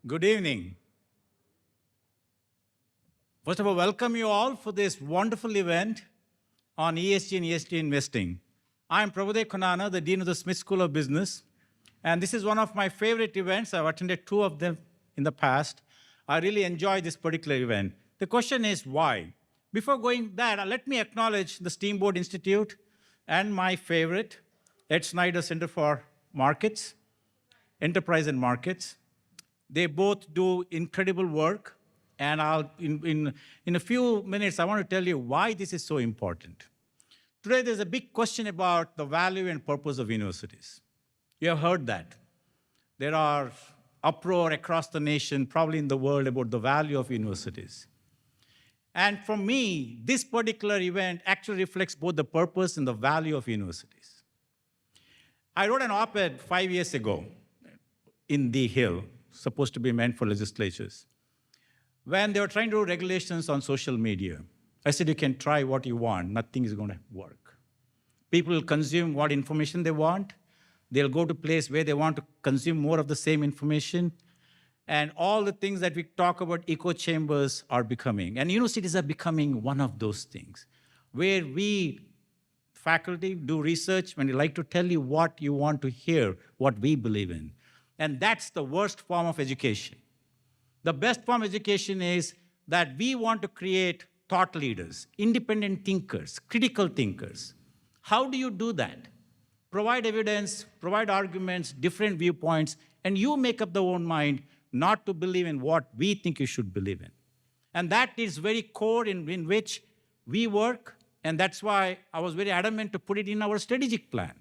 Good evening. First of all, welcome you all for this wonderful event on ESG and ESG investing. I'm Prabhudev Khanana, the Dean of the Smith School of Business, and this is one of my favorite events. I've attended 2 of them in the past. I really enjoy this particular event. The question is why? Before going there, let me acknowledge the Steamboat Institute and my favorite, Ed Snyder Center for Markets, Enterprise and Markets. They both do incredible work, and in a few minutes, I want to tell you why this is so important. Today, there's a big question about the value and purpose of universities. You have heard that. There are uproar across the nation, probably in the world, about the value of universities. And for me, this particular event actually reflects both the purpose and the value of universities. I wrote an op-ed 5 years ago in The Hill, supposed to be meant for legislatures, when they were trying to do regulations on social media. I said, you can try what you want. Nothing is going to work. People will consume what information they want. They'll go to a place where they want to consume more of the same information. And all the things that we talk about, echo chambers, are becoming. And universities are becoming one of those things, where we, faculty, do research when we like to tell you what you want to hear, what we believe in. And that's the worst form of education. The best form of education is that we want to create thought leaders, independent thinkers, critical thinkers. How do you do that? Provide evidence, provide arguments, different viewpoints, and you make up the own mind not to believe in what we think you should believe in. And that is very core in which we work, and that's why I was very adamant to put it in our strategic plan.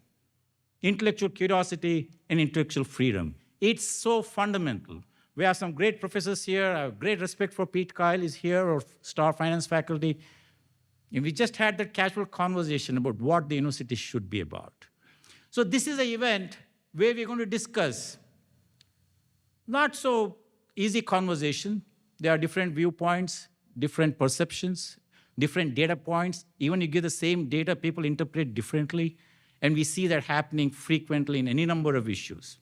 Intellectual curiosity and intellectual freedom. It's so fundamental. We have some great professors here. I have great respect for Pete Kyle is here, or Star Finance faculty. And we just had that casual conversation about what the university should be about. So this is an event where we're going to discuss not so easy conversation. There are different viewpoints, different perceptions, different data points. Even you give the same data, people interpret differently. And we see that happening frequently in any number of issues.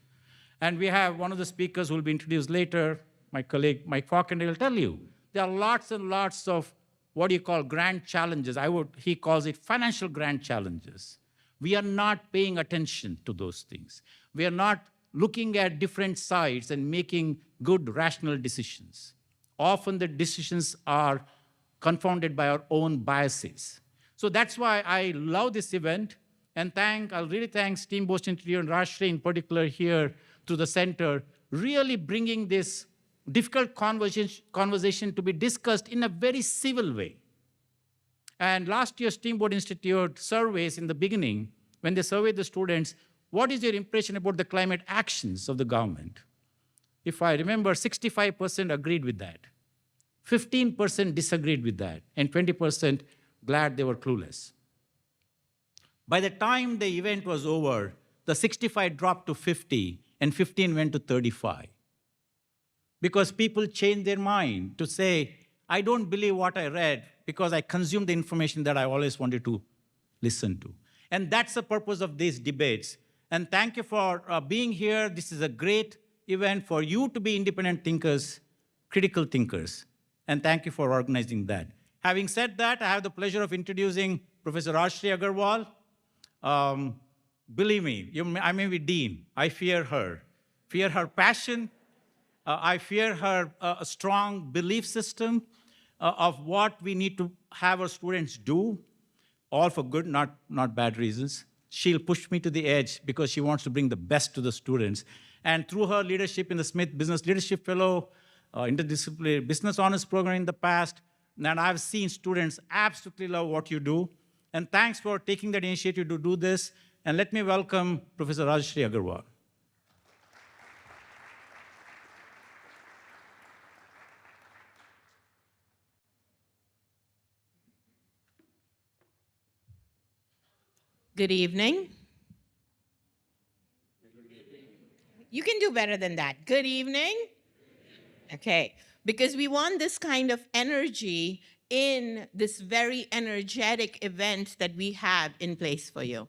And we have one of the speakers who will be introduced later, my colleague Mike Faulkner, will tell you. There are lots and lots of what you call grand challenges. He calls it financial grand challenges. We are not paying attention to those things. We are not looking at different sides and making good, rational decisions. Often the decisions are confounded by our own biases. So that's why I love this event. And I'll really thank Steamboat Institute and Rashri in particular here to the center, really bringing this difficult conversation to be discussed in a very civil way. And last year, Steamboat Institute surveys in the beginning, when they surveyed the students, what is your impression about the climate actions of the government? If I remember, 65% agreed with that. 15% disagreed with that, and 20% glad they were clueless. By the time the event was over, the 65 dropped to 50, and 15 went to 35. Because people changed their mind to say, I don't believe what I read because I consumed the information that I always wanted to listen to. And that's the purpose of these debates. And thank you for being here. This is a great event for you to be independent thinkers, critical thinkers. And thank you for organizing that. Having said that, I have the pleasure of introducing Professor Rashri Agarwal. Believe me, I may be dean. I fear her passion. I fear her strong belief system of what we need to have our students do, all for good, not bad reasons. She'll push me to the edge because she wants to bring the best to the students. And through her leadership in the Smith Business Leadership Fellow, Interdisciplinary Business Honors Program in the past, and I've seen students absolutely love what you do. And thanks for taking that initiative to do this. And let me welcome Professor Rajshri Agarwal. Good evening. You can do better than that. Good evening. Okay, because we want this kind of energy in this very energetic event that we have in place for you.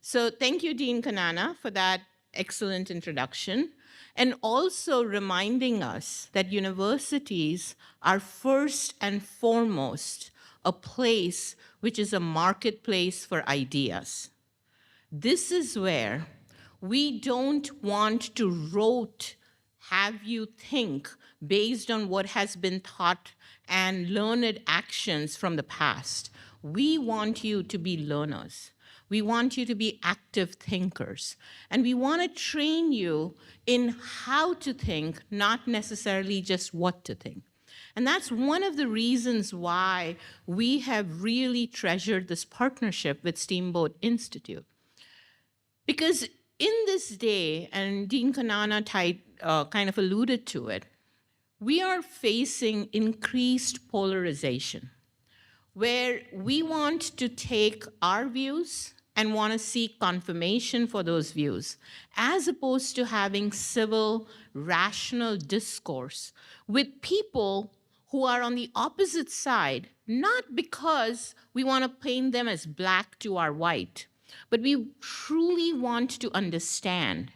So thank you, Dean Kanana, for that excellent introduction, and also reminding us that universities are first and foremost a place which is a marketplace for ideas. This is where we don't want to rote have you think based on what has been taught and learned actions from the past. We want you to be learners. We want you to be active thinkers. And we want to train you in how to think, not necessarily just what to think. And that's one of the reasons why we have really treasured this partnership with Steamboat Institute. Because in this day, and Dean Kanana kind of alluded to it, we are facing increased polarization, where we want to take our views and want to seek confirmation for those views, as opposed to having civil, rational discourse with people who are on the opposite side, not because we want to paint them as black to our white, but we truly want to understand.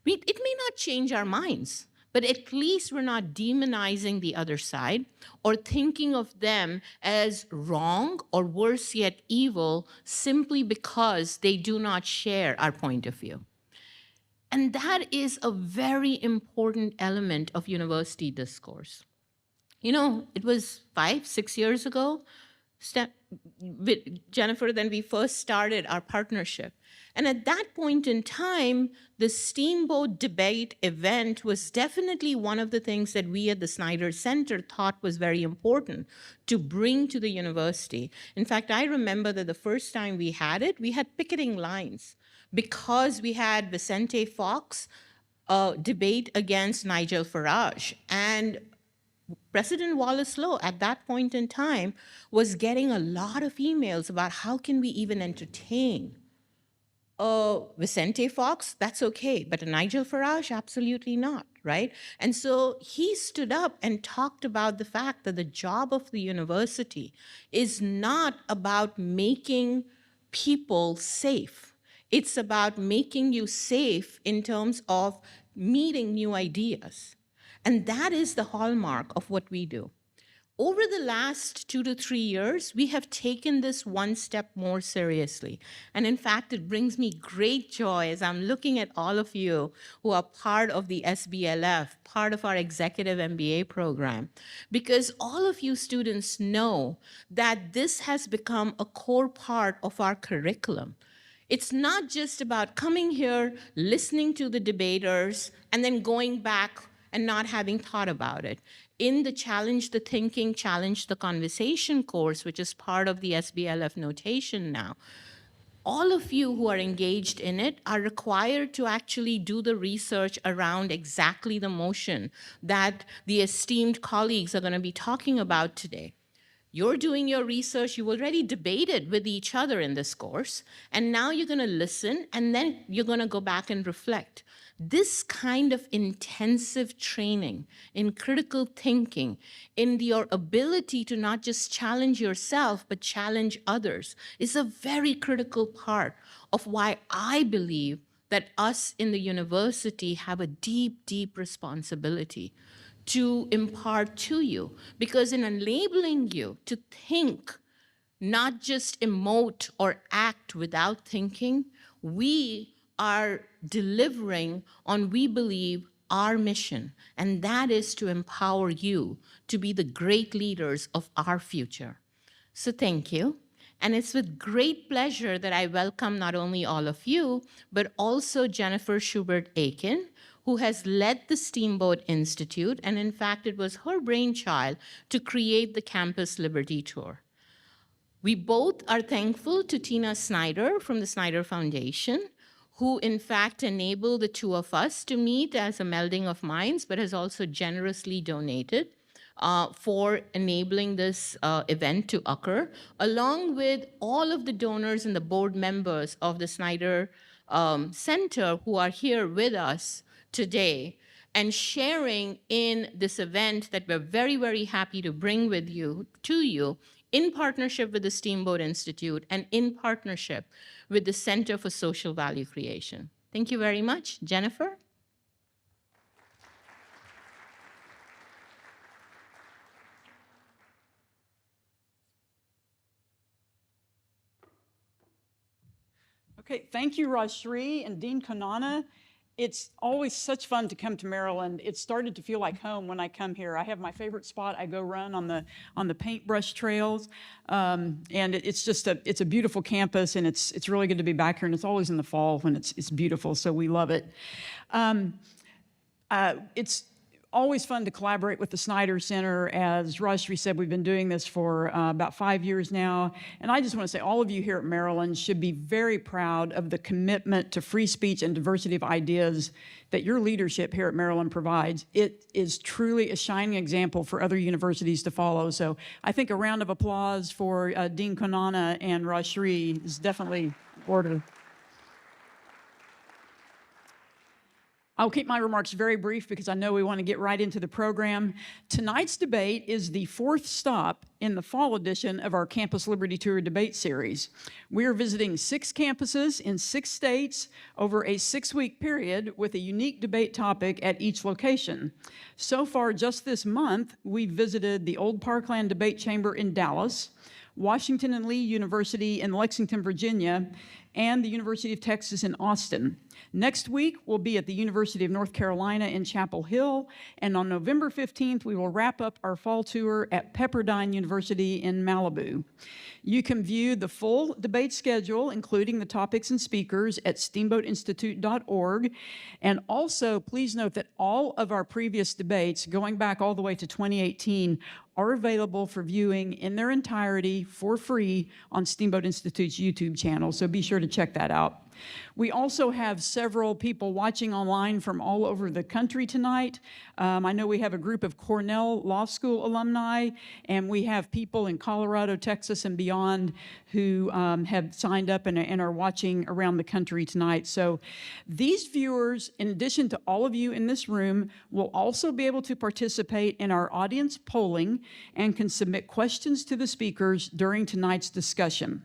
It may not change our minds, but at least we're not demonizing the other side or thinking of them as wrong or worse yet evil simply because they do not share our point of view. And that is a very important element of university discourse. You know, it was 5, 6 years ago, with Jennifer, then we first started our partnership. And at that point in time, the Steamboat debate event was definitely one of the things that we at the Snyder Center thought was very important to bring to the university. In fact, I remember that the first time we had it, we had picketing lines because we had Vicente Fox debate against Nigel Farage. And President Wallace Lowe, at that point in time, was getting a lot of emails about how can we even entertain Vicente Fox, that's okay, but a Nigel Farage, absolutely not, right? And so he stood up and talked about the fact that the job of the university is not about making people safe. It's about making you safe in terms of meeting new ideas. And that is the hallmark of what we do. Over the last 2 to 3 years, we have taken this one step more seriously. And in fact, it brings me great joy as I'm looking at all of you who are part of the SBLF, part of our executive MBA program, because all of you students know that this has become a core part of our curriculum. It's not just about coming here, listening to the debaters, and then going back and not having thought about it. In the Challenge the Thinking, Challenge the Conversation course, which is part of the SBLF notation now, all of you who are engaged in it are required to actually do the research around exactly the motion that the esteemed colleagues are going to be talking about today. You're doing your research, you already debated with each other in this course, and now you're going to listen, and then you're going to go back and reflect. This kind of intensive training in critical thinking, in your ability to not just challenge yourself, but challenge others, is a very critical part of why I believe that us in the university have a deep, deep responsibility to impart to you. Because in enabling you to think, not just emote or act without thinking, we are delivering on, we believe, our mission, and that is to empower you to be the great leaders of our future. So thank you. And it's with great pleasure that I welcome not only all of you, but also Jennifer Schubert-Aiken, who has led the Steamboat Institute, and in fact, it was her brainchild to create the Campus Liberty Tour. We both are thankful to Tina Snyder from the Snyder Foundation, who in fact enabled the two of us to meet as a melding of minds, but has also generously donated for enabling this event to occur, along with all of the donors and the board members of the Snyder Center who are here with us today and sharing in this event that we're very, very happy to bring with you, to you, in partnership with the Steamboat Institute and in partnership with the Center for Social Value Creation. Thank you very much. Jennifer? Okay, thank you, Rajshri and Dean Konana. It's always such fun to come to Maryland. It started to feel like home when I come here. I have my favorite spot. I go run on the paintbrush trails, and it's just it's a beautiful campus, and it's really good to be back here. And it's always in the fall when it's beautiful, so we love it. It's always fun to collaborate with the Snyder Center. As Rajshri said, we've been doing this for about 5 years now. And I just want to say all of you here at Maryland should be very proud of the commitment to free speech and diversity of ideas that your leadership here at Maryland provides. It is truly a shining example for other universities to follow. So I think a round of applause for Dean Konana and Rajshri is definitely ordered. I'll keep my remarks very brief because I know we want to get right into the program. Tonight's debate is the fourth stop in the fall edition of our Campus Liberty Tour debate series. We are visiting 6 campuses in 6 states over a 6-week period with a unique debate topic at each location. So far, just this month, we've visited the Old Parkland Debate Chamber in Dallas, Washington and Lee University in Lexington, Virginia, and the University of Texas in Austin. Next week, we'll be at the University of North Carolina in Chapel Hill, and on November 15th, we will wrap up our fall tour at Pepperdine University in Malibu. You can view the full debate schedule, including the topics and speakers, at steamboatinstitute.org. And also, please note that all of our previous debates, going back all the way to 2018, are available for viewing in their entirety for free on Steamboat Institute's YouTube channel, so be sure to check that out. We also have several people watching online from all over the country tonight. I know we have a group of Cornell Law School alumni, and we have people in Colorado, Texas, and beyond who have signed up and are watching around the country tonight. So these viewers, in addition to all of you in this room, will also be able to participate in our audience polling and can submit questions to the speakers during tonight's discussion.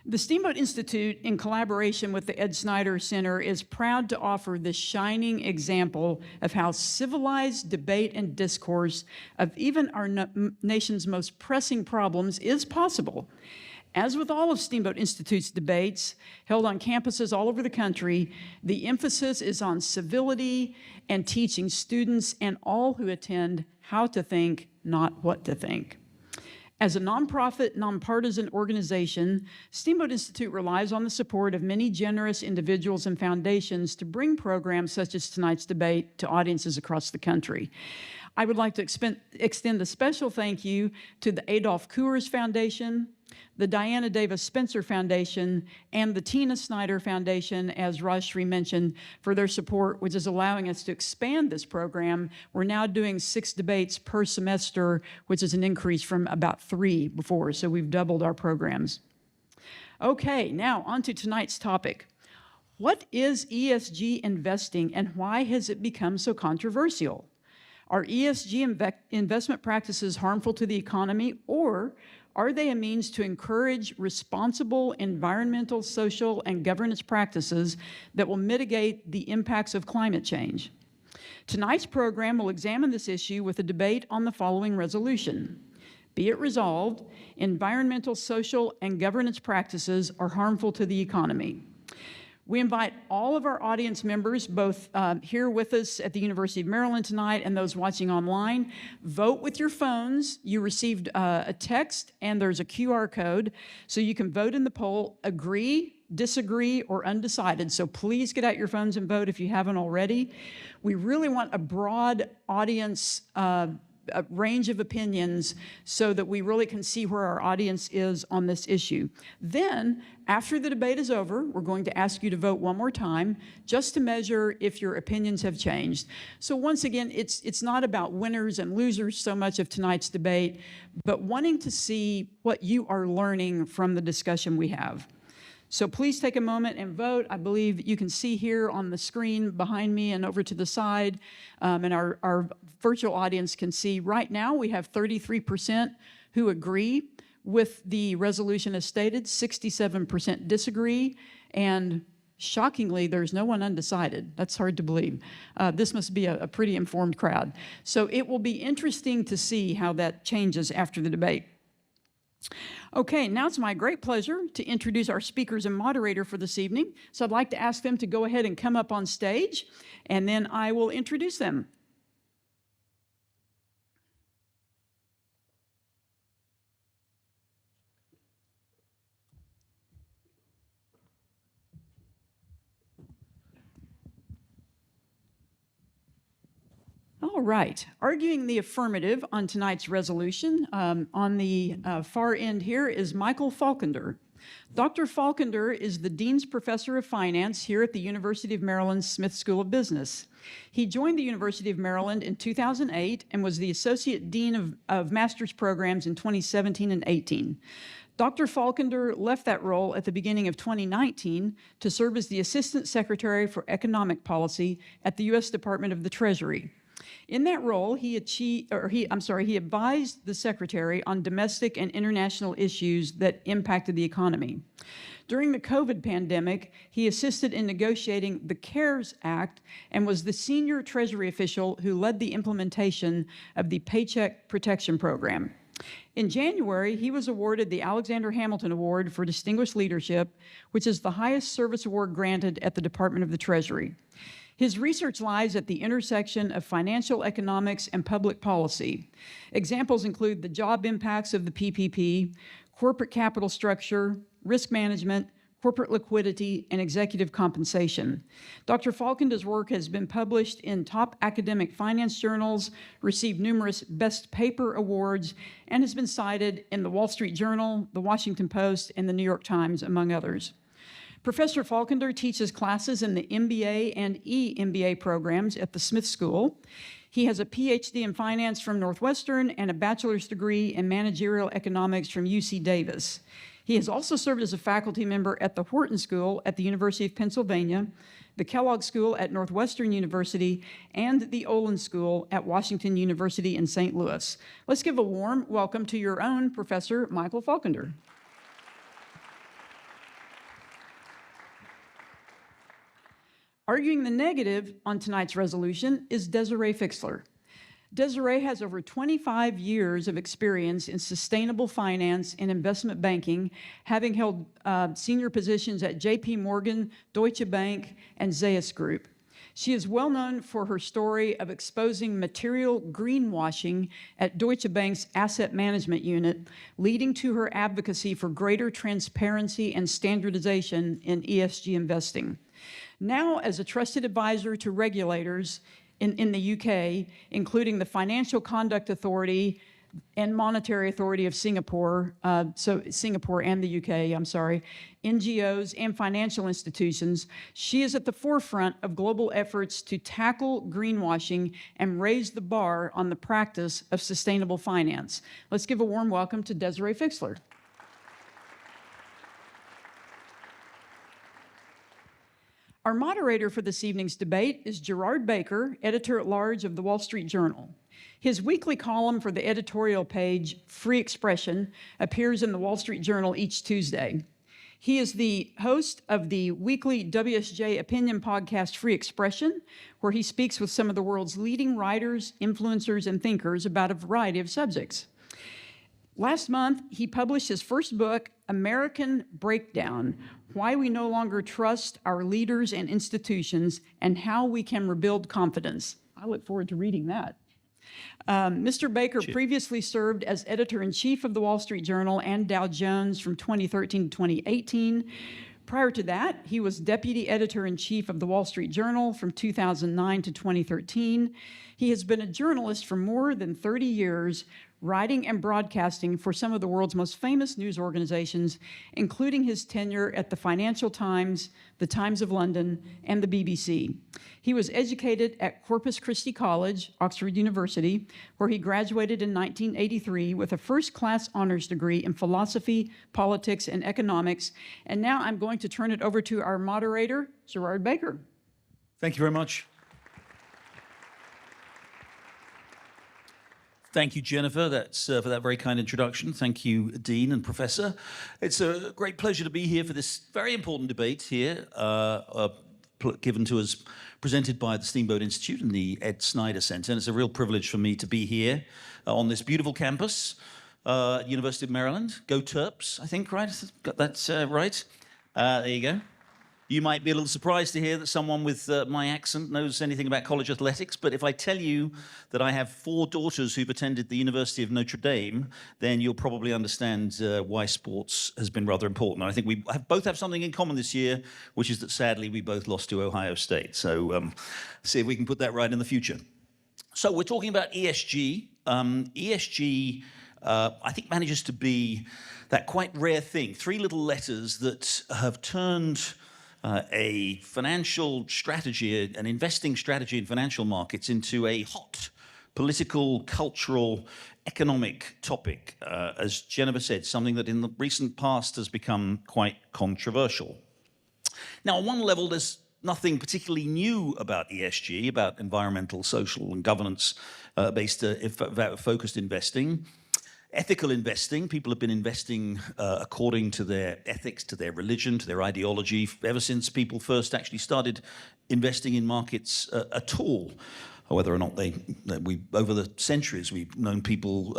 The Steamboat Institute, in collaboration with the Ed Snyder Center, is proud to offer this shining example of how civilized debate and discourse of even our nation's most pressing problems is possible. As with all of Steamboat Institute's debates held on campuses all over the country, the emphasis is on civility and teaching students and all who attend how to think, not what to think. As a nonprofit, nonpartisan organization, Steamboat Institute relies on the support of many generous individuals and foundations to bring programs such as tonight's debate to audiences across the country. I would like to extend a special thank you to the Adolph Coors Foundation, the Diana Davis Spencer Foundation, and the Tina Snyder Foundation, as Rajshri mentioned, for their support, which is allowing us to expand this program. We're now doing 6 debates per semester, which is an increase from about 3 before, so we've doubled our programs. Okay, now on to tonight's topic. What is ESG investing, and why has it become so controversial? Are ESG investment practices harmful to the economy, or are they a means to encourage responsible environmental, social, and governance practices that will mitigate the impacts of climate change? Tonight's program will examine this issue with a debate on the following resolution. Be it resolved, environmental, social, and governance practices are harmful to the economy. We invite all of our audience members, both here with us at the University of Maryland tonight and those watching online, vote with your phones. You received a text and there's a QR code, so you can vote in the poll, agree, disagree, or undecided. So please get out your phones and vote if you haven't already. We really want a broad audience a range of opinions so that we really can see where our audience is on this issue. Then, after the debate is over, we're going to ask you to vote one more time just to measure if your opinions have changed. So once again, it's not about winners and losers so much of tonight's debate, but wanting to see what you are learning from the discussion we have. So please take a moment and vote. I believe you can see here on the screen behind me and over to the side, and our virtual audience can see right now we have 33% who agree with the resolution as stated, 67% disagree, and Shockingly, there's no one undecided. That's hard to believe. This must be a pretty informed crowd. So it will be interesting to see how that changes after the debate. Okay, now it's my great pleasure to introduce our speakers and moderator for this evening. So I'd like to ask them to go ahead and come up on stage, and then I will introduce them. All right, arguing the affirmative on tonight's resolution, on the far end here is Michael Falkender. Dr. Falkender is the Dean's Professor of Finance here at the University of Maryland Smith School of Business. He joined the University of Maryland in 2008 and was the Associate Dean of Master's Programs in 2017 and 18. Dr. Falkender left that role at the beginning of 2019 to serve as the Assistant Secretary for Economic Policy at the U.S. Department of the Treasury. In that role, he advised the Secretary on domestic and international issues that impacted the economy. During the COVID pandemic, he assisted in negotiating the CARES Act and was the senior Treasury official who led the implementation of the Paycheck Protection Program. In January, he was awarded the Alexander Hamilton Award for Distinguished Leadership, which is the highest service award granted at the Department of the Treasury. His research lies at the intersection of financial economics and public policy. Examples include the job impacts of the PPP, corporate capital structure, risk management, corporate liquidity, and executive compensation. Dr. Falkender's work has been published in top academic finance journals, received numerous Best Paper awards, and has been cited in the Wall Street Journal, the Washington Post, and the New York Times, among others. Professor Falkender teaches classes in the MBA and EMBA programs at the Smith School. He has a PhD in finance from Northwestern and a bachelor's degree in managerial economics from UC Davis. He has also served as a faculty member at the Wharton School at the University of Pennsylvania, the Kellogg School at Northwestern University, and the Olin School at Washington University in St. Louis. Let's give a warm welcome to your own Professor Michael Falkender. Arguing the negative on tonight's resolution is Desiree Fixler. Desiree has over 25 years of experience in sustainable finance and investment banking, having held senior positions at JP Morgan, Deutsche Bank, and Zayas Group. She is well known for her story of exposing material greenwashing at Deutsche Bank's asset management unit, leading to her advocacy for greater transparency and standardization in ESG investing. Now, as a trusted advisor to regulators in the UK, including the Financial Conduct Authority and Monetary Authority of Singapore, so Singapore and the UK, NGOs and financial institutions, she is at the forefront of global efforts to tackle greenwashing and raise the bar on the practice of sustainable finance. Let's give a warm welcome to Desiree Fixler. Our moderator for this evening's debate is Gerard Baker, editor-at-large of the Wall Street Journal. His weekly column for the editorial page, Free Expression, appears in the Wall Street Journal each Tuesday. He is the host of the weekly WSJ opinion podcast, Free Expression, where he speaks with some of the world's leading writers, influencers, and thinkers about a variety of subjects. Last month, he published his first book, American Breakdown: Why We No Longer Trust Our Leaders and Institutions and How We Can Rebuild Confidence. I look forward to reading that. Mr. Baker previously served as editor-in-chief of the Wall Street Journal and Dow Jones from 2013 to 2018. Prior to that, he was deputy editor-in-chief of the Wall Street Journal from 2009 to 2013. He has been a journalist for more than 30 years, writing and broadcasting for some of the world's most famous news organizations, including his tenure at the Financial Times, the Times of London, and the BBC. He was educated at Corpus Christi College, Oxford University, where he graduated in 1983 with a first-class honors degree in philosophy, politics, and economics. And now I'm going to turn it over to our moderator, Gerard Baker. Thank you very much. Thank you, Jennifer. That's for that very kind introduction. Thank you, Dean and Professor. It's a great pleasure to be here for this very important debate here, given to us, presented by the Steamboat Institute and the Ed Snyder Center. And it's a real privilege for me to be here on this beautiful campus at University of Maryland. Go Terps, I think, right? Got that right? There you go. You might be a little surprised to hear that someone with my accent knows anything about college athletics, but if I tell you that I have 4 daughters who've attended the University of Notre Dame, then you'll probably understand why sports has been rather important. And I think we both have something in common this year, which is that sadly we both lost to Ohio State. So see if we can put that right in the future. So we're talking about ESG. ESG, I think, manages to be that quite rare thing. 3 little letters that have turned a financial strategy, an investing strategy in financial markets into a hot political, cultural, economic topic. As Jennifer said, something that in the recent past has become quite controversial. Now, on one level, there's nothing particularly new about ESG, about environmental, social, and governance-based focused investing. Ethical investing, people have been investing according to their ethics, to their religion, to their ideology, ever since people first actually started investing in markets at all. Whether or not over the centuries, we've known people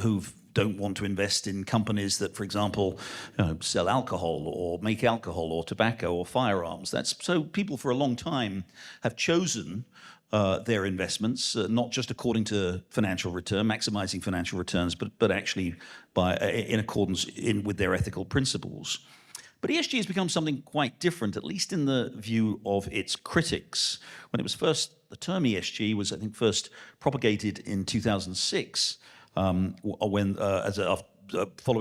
who don't want to invest in companies that, for example, sell alcohol or make alcohol or tobacco or firearms. So people for a long time have chosen their investments, not just according to financial return, maximizing financial returns, but actually in accordance with their ethical principles. But ESG has become something quite different, at least in the view of its critics. When it was the term ESG was, I think, first propagated in 2006, following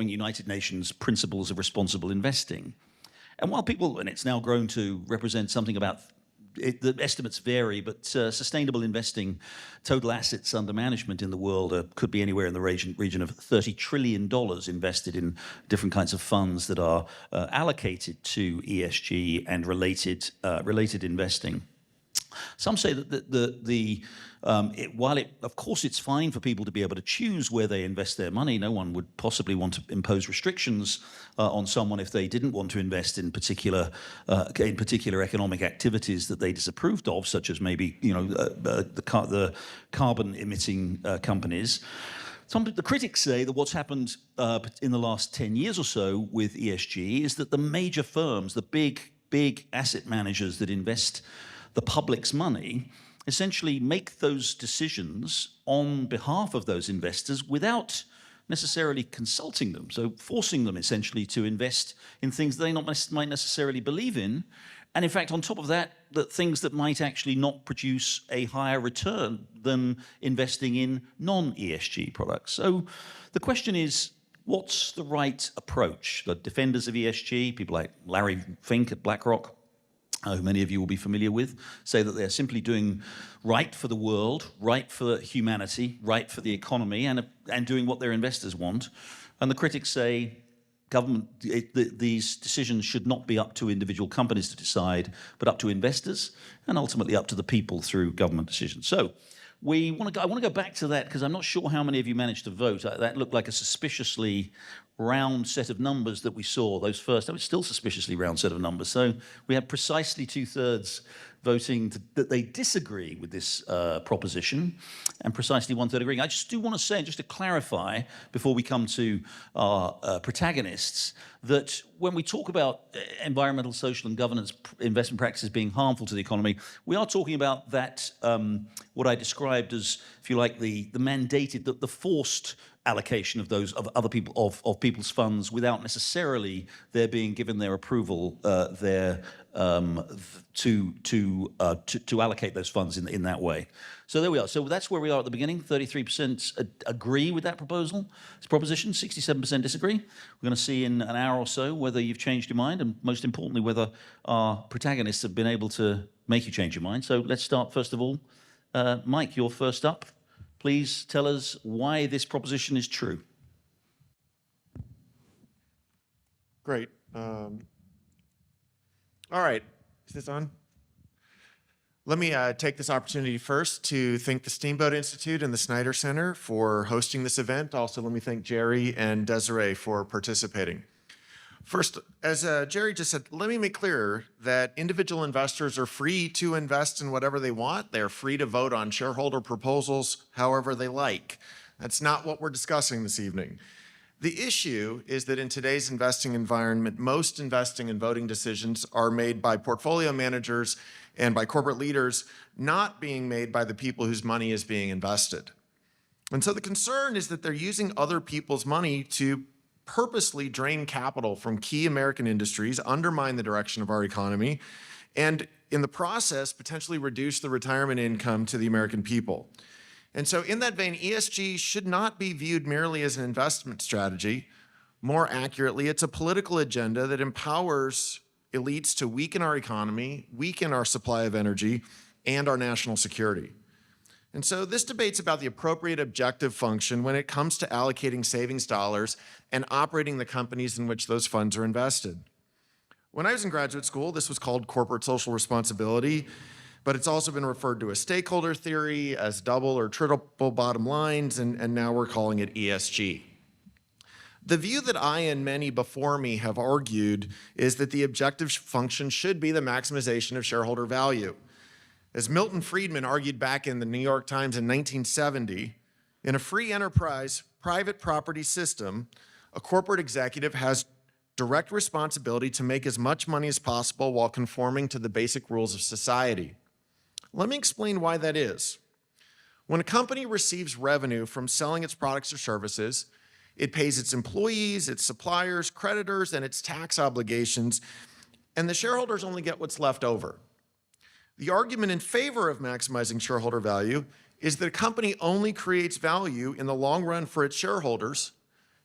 United Nations Principles of Responsible Investing. And and it's now grown to represent something about, the estimates vary, but sustainable investing, total assets under management in the world could be anywhere in the region of $30 trillion invested in different kinds of funds that are allocated to ESG and related investing. Some say that while of course it's fine for people to be able to choose where they invest their money, no one would possibly want to impose restrictions on someone if they didn't want to invest in particular economic activities that they disapproved of, such as maybe the carbon emitting companies. The critics say that what's happened in the last 10 years or so with ESG is that the major firms, the big asset managers that invest the public's money, essentially make those decisions on behalf of those investors without necessarily consulting them, so forcing them essentially to invest in things they might necessarily believe in, and in fact, on top of that, things that might actually not produce a higher return than investing in non-ESG products. So the question is, what's the right approach? The defenders of ESG, people like Larry Fink at BlackRock, who many of you will be familiar with, say that they're simply doing right for the world, right for humanity, right for the economy, and doing what their investors want. And the critics say these decisions should not be up to individual companies to decide, but up to investors and ultimately up to the people through government decisions. So I want to go back to that because I'm not sure how many of you managed to vote. That looked like a suspiciously round set of numbers that we saw. That was still suspiciously round set of numbers. So we had precisely 2/3 voting that they disagree with this proposition, and precisely 1/3 agreeing. I just do want to say, just to clarify, before we come to our protagonists, that when we talk about environmental, social, and governance investment practices being harmful to the economy, we are talking about that, what I described as, if you like, the mandated, the forced allocation of other people's funds without necessarily their being given their approval to allocate those funds in that way. So there we are. So that's where we are at the beginning. 33% agree with that proposition. 67% disagree. We're going to see in an hour or so whether you've changed your mind, and most importantly, whether our protagonists have been able to make you change your mind. So let's start first of all. Mike, you're first up. Please tell us why this proposition is true. Great. All right. Is this on? Let me take this opportunity first to thank the Steamboat Institute and the Snyder Center for hosting this event. Also, let me thank Jerry and Desiree for participating. First, as Jerry just said, let me make clear that individual investors are free to invest in whatever they want. They're free to vote on shareholder proposals however they like. That's not what we're discussing this evening. The issue is that in today's investing environment, most investing and voting decisions are made by portfolio managers and by corporate leaders, not being made by the people whose money is being invested. And so the concern is that they're using other people's money to purposely drain capital from key American industries, undermine the direction of our economy, and in the process, potentially reduce the retirement income to the American people. And so in that vein, ESG should not be viewed merely as an investment strategy. More accurately, it's a political agenda that empowers elites to weaken our economy, weaken our supply of energy, and our national security. And so this debate's about the appropriate objective function when it comes to allocating savings dollars and operating the companies in which those funds are invested. When I was in graduate school, this was called corporate social responsibility, but it's also been referred to as stakeholder theory, as double or triple bottom lines, and now we're calling it ESG. The view that I and many before me have argued is that the objective function should be the maximization of shareholder value. As Milton Friedman argued back in the New York Times in 1970, in a free enterprise private property system, a corporate executive has direct responsibility to make as much money as possible while conforming to the basic rules of society. Let me explain why that is. When a company receives revenue from selling its products or services, it pays its employees, its suppliers, creditors, and its tax obligations, and the shareholders only get what's left over. The argument in favor of maximizing shareholder value is that a company only creates value in the long run for its shareholders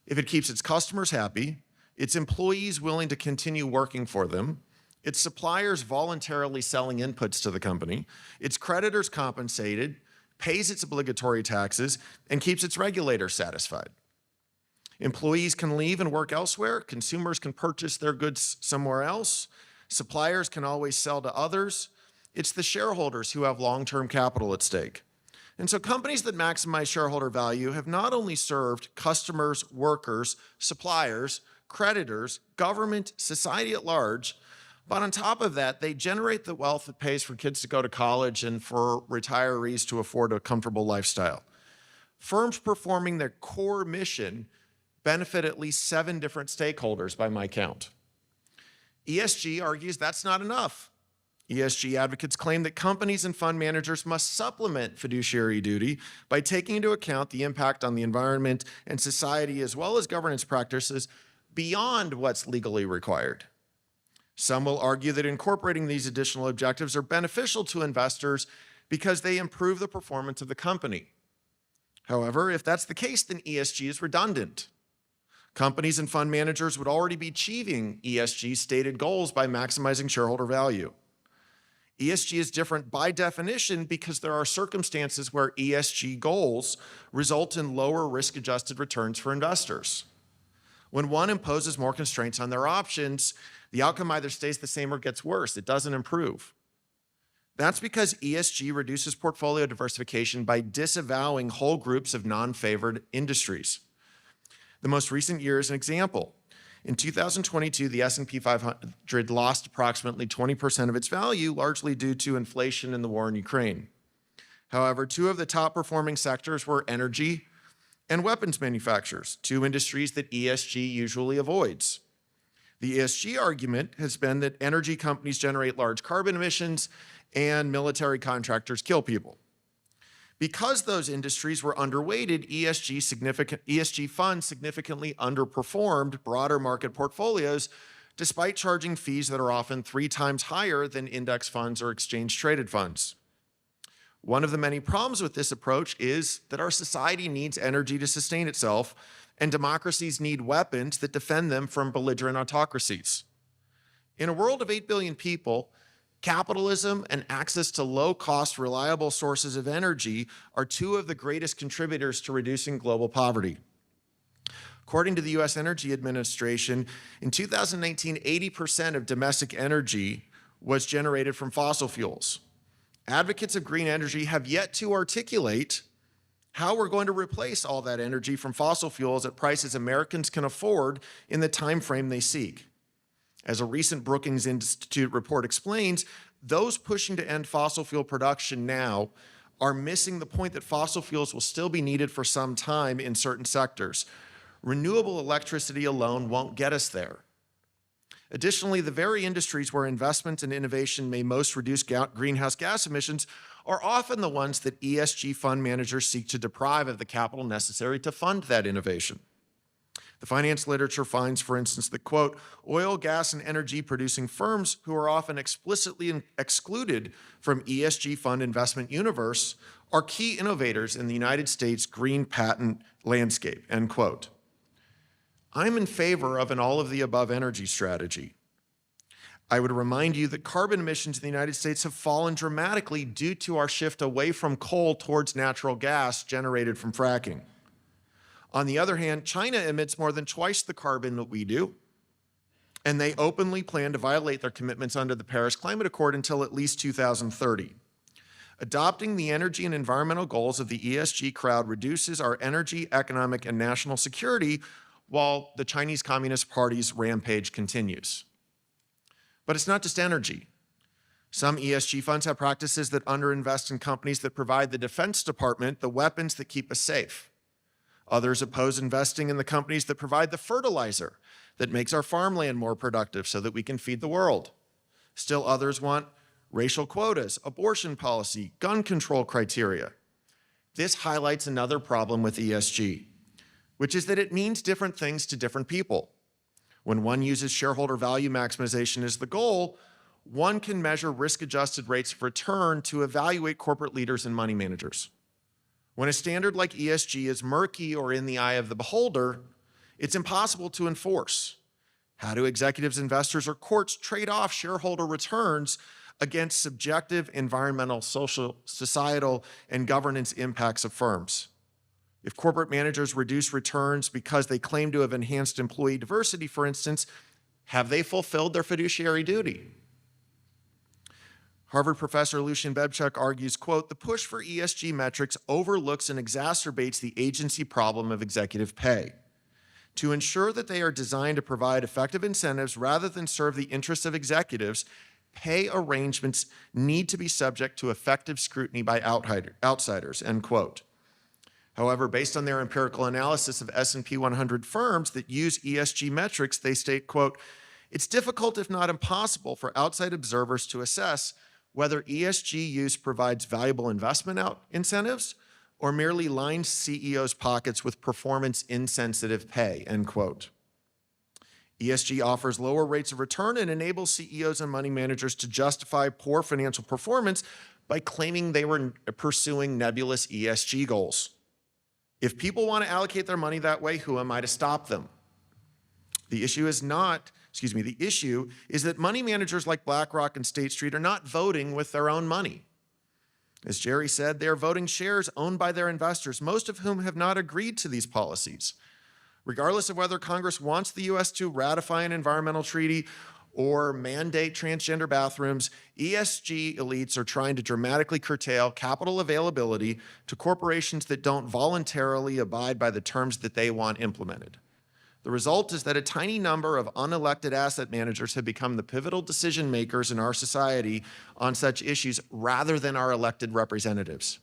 if it keeps its customers happy, its employees willing to continue working for them, its suppliers voluntarily selling inputs to the company, its creditors compensated, pays its obligatory taxes, and keeps its regulators satisfied. Employees can leave and work elsewhere, consumers can purchase their goods somewhere else, suppliers can always sell to others. It's the shareholders who have long-term capital at stake. And so companies that maximize shareholder value have not only served customers, workers, suppliers, creditors, government, society at large, but on top of that, they generate the wealth that pays for kids to go to college and for retirees to afford a comfortable lifestyle. Firms performing their core mission benefit at least 7 different stakeholders by my count. ESG argues that's not enough. ESG advocates claim that companies and fund managers must supplement fiduciary duty by taking into account the impact on the environment and society as well as governance practices beyond what's legally required. Some will argue that incorporating these additional objectives are beneficial to investors because they improve the performance of the company. However, if that's the case, then ESG is redundant. Companies and fund managers would already be achieving ESG stated goals by maximizing shareholder value. ESG is different by definition because there are circumstances where ESG goals result in lower risk-adjusted returns for investors. When one imposes more constraints on their options, the outcome either stays the same or gets worse. It doesn't improve. That's because ESG reduces portfolio diversification by disavowing whole groups of non-favored industries. The most recent year is an example. In 2022, the S&P 500 lost approximately 20% of its value, largely due to inflation and the war in Ukraine. However, 2 of the top performing sectors were energy and weapons manufacturers, 2 industries that ESG usually avoids. The ESG argument has been that energy companies generate large carbon emissions and military contractors kill people. Because those industries were underweighted, ESG funds significantly underperformed broader market portfolios, despite charging fees that are often 3 times higher than index funds or exchange-traded funds. One of the many problems with this approach is that our society needs energy to sustain itself, and democracies need weapons that defend them from belligerent autocracies. In a world of 8 billion people, capitalism and access to low-cost, reliable sources of energy are 2 of the greatest contributors to reducing global poverty. According to the U.S. Energy Administration, in 2019, 80% of domestic energy was generated from fossil fuels. Advocates of green energy have yet to articulate how we're going to replace all that energy from fossil fuels at prices Americans can afford in the time frame they seek. As a recent Brookings Institute report explains, those pushing to end fossil fuel production now are missing the point that fossil fuels will still be needed for some time in certain sectors. Renewable electricity alone won't get us there. Additionally, the very industries where investment and innovation may most reduce greenhouse gas emissions are often the ones that ESG fund managers seek to deprive of the capital necessary to fund that innovation. The finance literature finds, for instance, that, quote, oil, gas, and energy producing firms who are often explicitly excluded from ESG fund investment universe are key innovators in the United States green patent landscape, end quote. I'm in favor of an all-of-the-above energy strategy. I would remind you that carbon emissions in the United States have fallen dramatically due to our shift away from coal towards natural gas generated from fracking. On the other hand, China emits more than twice the carbon that we do, and they openly plan to violate their commitments under the Paris Climate Accord until at least 2030. Adopting the energy and environmental goals of the ESG crowd reduces our energy, economic, and national security while the Chinese Communist Party's rampage continues. But it's not just energy. Some ESG funds have practices that underinvest in companies that provide the Defense Department the weapons that keep us safe. Others oppose investing in the companies that provide the fertilizer that makes our farmland more productive so that we can feed the world. Still others want racial quotas, abortion policy, gun control criteria. This highlights another problem with ESG, which is that it means different things to different people. When one uses shareholder value maximization as the goal, one can measure risk-adjusted rates of return to evaluate corporate leaders and money managers. When a standard like ESG is murky or in the eye of the beholder, it's impossible to enforce. How do executives, investors, or courts trade off shareholder returns against subjective environmental, social, societal, and governance impacts of firms? If corporate managers reduce returns because they claim to have enhanced employee diversity, for instance, have they fulfilled their fiduciary duty? Harvard professor Lucian Bebchuk argues, quote, the push for ESG metrics overlooks and exacerbates the agency problem of executive pay. To ensure that they are designed to provide effective incentives rather than serve the interests of executives, pay arrangements need to be subject to effective scrutiny by outsiders, end quote. However, based on their empirical analysis of S&P 100 firms that use ESG metrics, they state, quote, it's difficult, if not impossible, for outside observers to assess whether ESG use provides valuable investment incentives or merely lines CEOs' pockets with performance-insensitive pay, end quote. ESG offers lower rates of return and enables CEOs and money managers to justify poor financial performance by claiming they were pursuing nebulous ESG goals. If people want to allocate their money that way, who am I to stop them? The issue is that money managers like BlackRock and State Street are not voting with their own money. As Jerry said, they are voting shares owned by their investors, most of whom have not agreed to these policies. Regardless of whether Congress wants the U.S. to ratify an environmental treaty or mandate transgender bathrooms, ESG elites are trying to dramatically curtail capital availability to corporations that don't voluntarily abide by the terms that they want implemented. The result is that a tiny number of unelected asset managers have become the pivotal decision makers in our society on such issues rather than our elected representatives.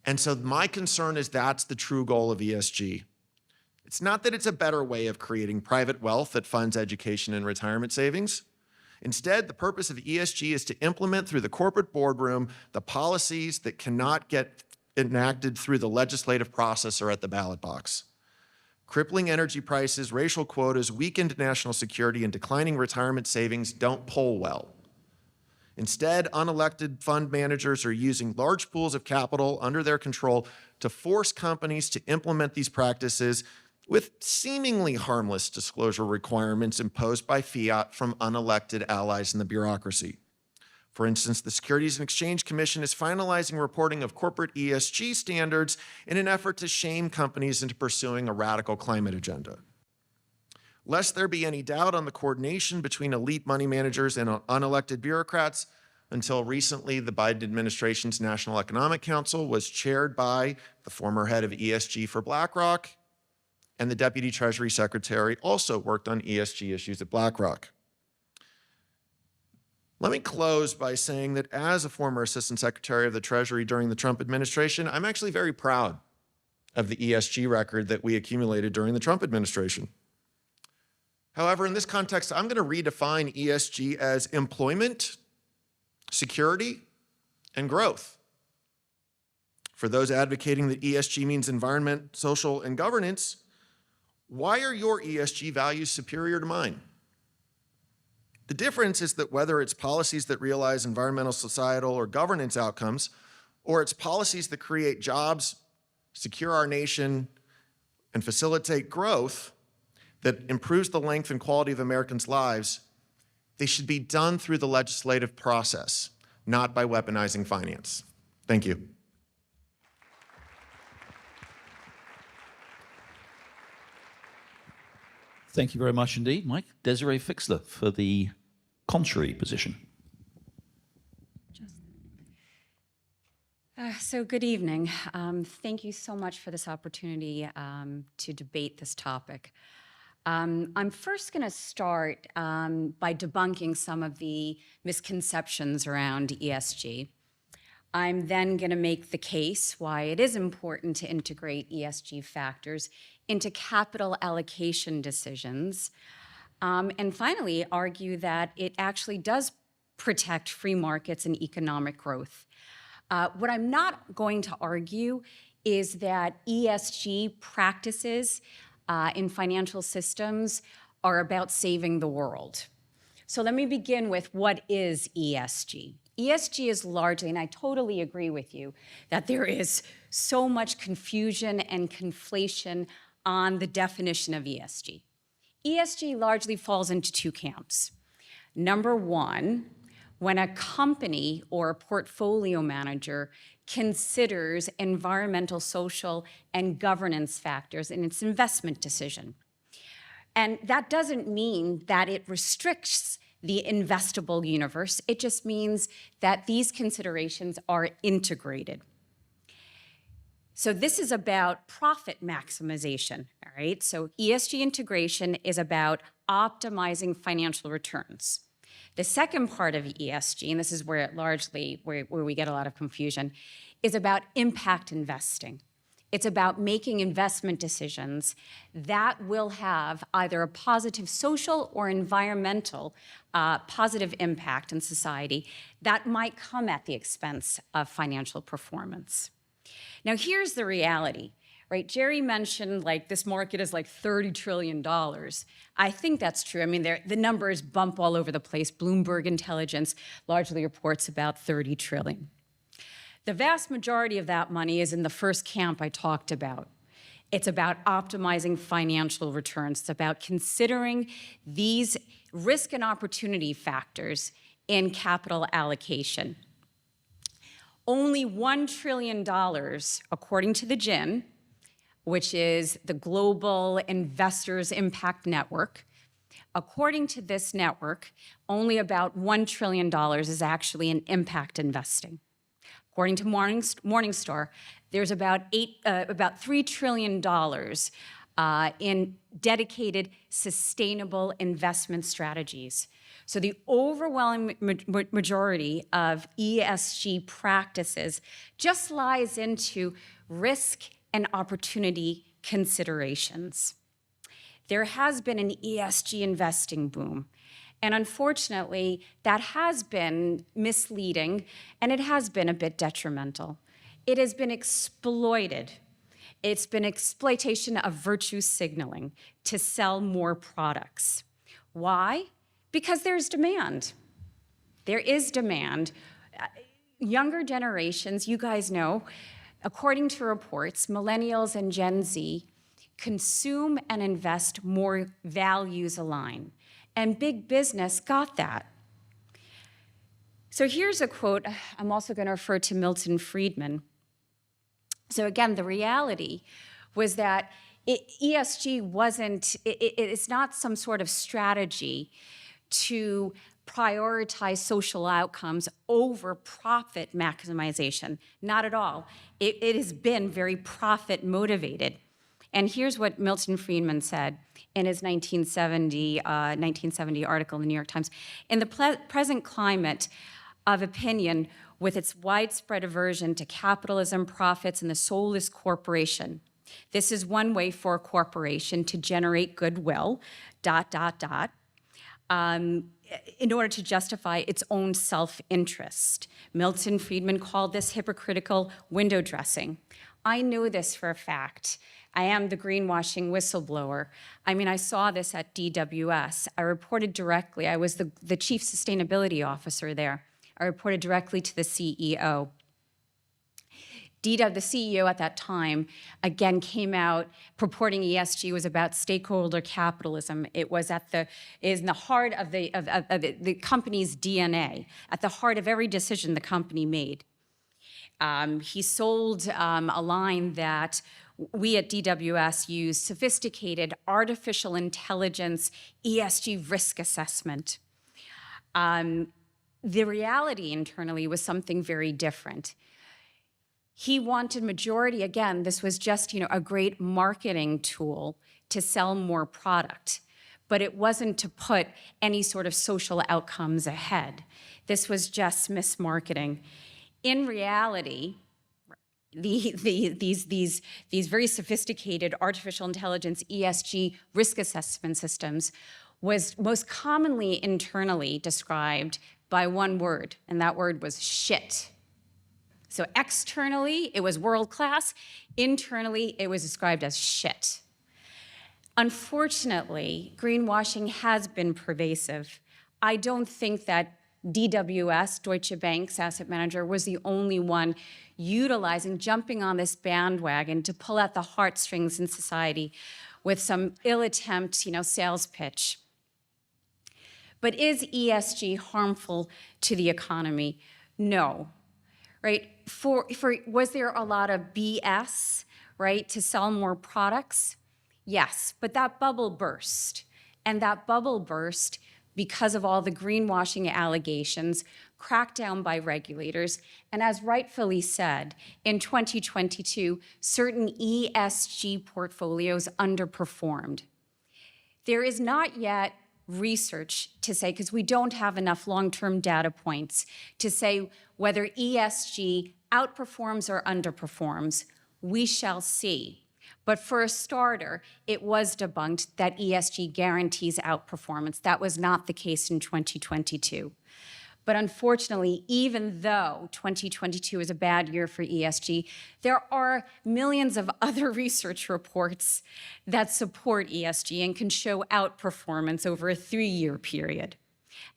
And so my concern is that's the true goal of ESG. It's not that it's a better way of creating private wealth that funds education and retirement savings. Instead, the purpose of ESG is to implement through the corporate boardroom the policies that cannot get enacted through the legislative process or at the ballot box. Crippling energy prices, racial quotas, weakened national security, and declining retirement savings don't poll well. Instead, unelected fund managers are using large pools of capital under their control to force companies to implement these practices with seemingly harmless disclosure requirements imposed by fiat from unelected allies in the bureaucracy. For instance, the Securities and Exchange Commission is finalizing reporting of corporate ESG standards in an effort to shame companies into pursuing a radical climate agenda. Lest there be any doubt on the coordination between elite money managers and unelected bureaucrats, Until recently, the Biden administration's National Economic Council was chaired by the former head of ESG for BlackRock, and the Deputy Treasury Secretary also worked on ESG issues at BlackRock. Let me close by saying that as a former Assistant Secretary of the Treasury during the Trump administration, I'm actually very proud of the ESG record that we accumulated during the Trump administration. However, in this context, I'm going to redefine ESG as employment, security, and growth. For those advocating that ESG means environment, social, and governance, why are your ESG values superior to mine? The difference is that whether it's policies that realize environmental, societal, or governance outcomes, or it's policies that create jobs, secure our nation, and facilitate growth that improves the length and quality of Americans' lives, they should be done through the legislative process, not by weaponizing finance. Thank you. Thank you very much indeed, Mike. Desiree Fixler for the contrary position. So good evening. Thank you so much for this opportunity to debate this topic. I'm first going to start by debunking some of the misconceptions around ESG. I'm then going to make the case why it is important to integrate ESG factors into capital allocation decisions. And finally, argue that it actually does protect free markets and economic growth. What I'm not going to argue is that ESG practices in financial systems are about saving the world. So let me begin with what is ESG. ESG is largely, and I totally agree with you, that there is so much confusion and conflation on the definition of ESG. ESG largely falls into two camps. Number one, when a company or a portfolio manager considers environmental, social, and governance factors in its investment decision. And that doesn't mean that it restricts the investable universe. It just means that these considerations are integrated. So this is about profit maximization, all right? So ESG integration is about optimizing financial returns. The second part of ESG, and this is where we get a lot of confusion, is about impact investing. It's about making investment decisions that will have either a positive social or environmental positive impact in society that might come at the expense of financial performance. Now, here's the reality, right? Jerry mentioned like this market is like $30 trillion. I think that's true. I mean, the numbers bump all over the place. Bloomberg Intelligence largely reports about 30 trillion. The vast majority of that money is in the first camp I talked about. It's about optimizing financial returns. It's about considering these risk and opportunity factors in capital allocation. Only $1 trillion, according to the GIN, which is the Global Investors Impact Network, according to this network, only about $1 trillion is actually in impact investing. According to Morningstar, there's about $3 trillion in dedicated sustainable investment strategies. So the overwhelming majority of ESG practices just lies into risk and opportunity considerations. There has been an ESG investing boom. And unfortunately, that has been misleading, and it has been a bit detrimental. It has been exploited. It's been exploitation of virtue signaling to sell more products. Why? Because there's demand. There is demand. Younger generations, you guys know, according to reports, millennials and Gen Z consume and invest more values aligned. And big business got that. So here's a quote. I'm also going to refer to Milton Friedman. So again, the reality was that ESG it's not some sort of strategy to prioritize social outcomes over profit maximization. Not at all. It has been very profit motivated. And here's what Milton Friedman said in his 1970 article in the New York Times. In the present climate of opinion, with its widespread aversion to capitalism, profits, and the soulless corporation, this is one way for a corporation to generate goodwill, in order to justify its own self-interest. Milton Friedman called this hypocritical window dressing. I know this for a fact. I am the greenwashing whistleblower. I mean, I saw this at DWS. I reported directly. I was the chief sustainability officer there. I reported directly to the CEO. The CEO at that time, again, came out purporting ESG was about stakeholder capitalism. It was in the heart of the company's DNA, at the heart of every decision the company made. He sold a line that we at DWS use sophisticated artificial intelligence ESG risk assessment. The reality internally was something very different. He wanted majority, again, this was just a great marketing tool to sell more product, but it wasn't to put any sort of social outcomes ahead. This was just mismarketing. In reality, these very sophisticated artificial intelligence ESG risk assessment systems was most commonly internally described by one word, and that word was shit. So externally, it was world-class. Internally, it was described as shit. Unfortunately, greenwashing has been pervasive. I don't think that DWS, Deutsche Bank's asset manager, was the only one jumping on this bandwagon to pull at the heartstrings in society with some ill-attempt, sales pitch. But is ESG harmful to the economy? No. Right? Was there a lot of BS, right, to sell more products? Yes, but that bubble burst. And that bubble burst because of all the greenwashing allegations, crackdown by regulators, and as rightfully said, in 2022, certain ESG portfolios underperformed. There is not yet research to say, because we don't have enough long-term data points, to say whether ESG outperforms or underperforms. We shall see. But for a starter, it was debunked that ESG guarantees outperformance. That was not the case in 2022. But unfortunately, even though 2022 is a bad year for ESG, there are millions of other research reports that support ESG and can show outperformance over a 3-year period.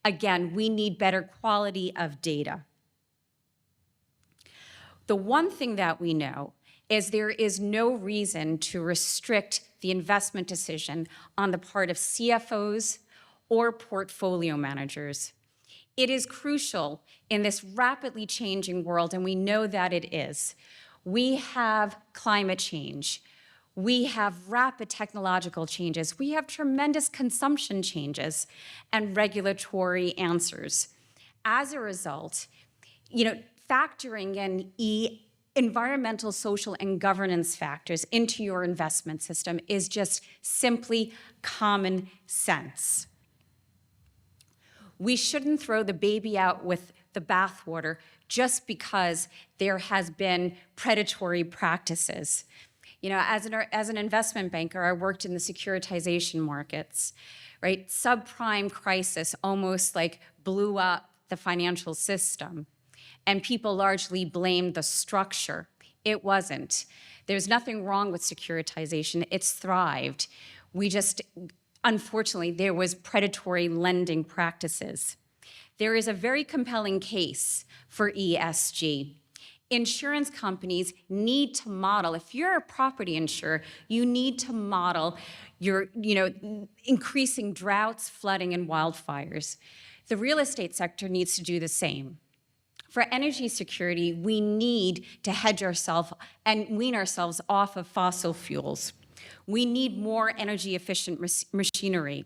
Again, we need better quality of data. The one thing that we know is there is no reason to restrict the investment decision on the part of CFOs or portfolio managers. It is crucial in this rapidly changing world, and we know that it is. We have climate change. We have rapid technological changes. We have tremendous consumption changes and regulatory answers. As a result, factoring in environmental, social, and governance factors into your investment system is just simply common sense. We shouldn't throw the baby out with the bathwater just because there has been predatory practices. As an investment banker, I worked in the securitization markets, right? Subprime crisis almost blew up the financial system. And people largely blamed the structure. It wasn't. There's nothing wrong with securitization. It's thrived. Unfortunately, there was predatory lending practices. There is a very compelling case for ESG. Insurance companies need to model, if you're a property insurer, you need to model your, increasing droughts, flooding, and wildfires. The real estate sector needs to do the same. For energy security, we need to hedge ourselves and wean ourselves off of fossil fuels. We need more energy efficient machinery.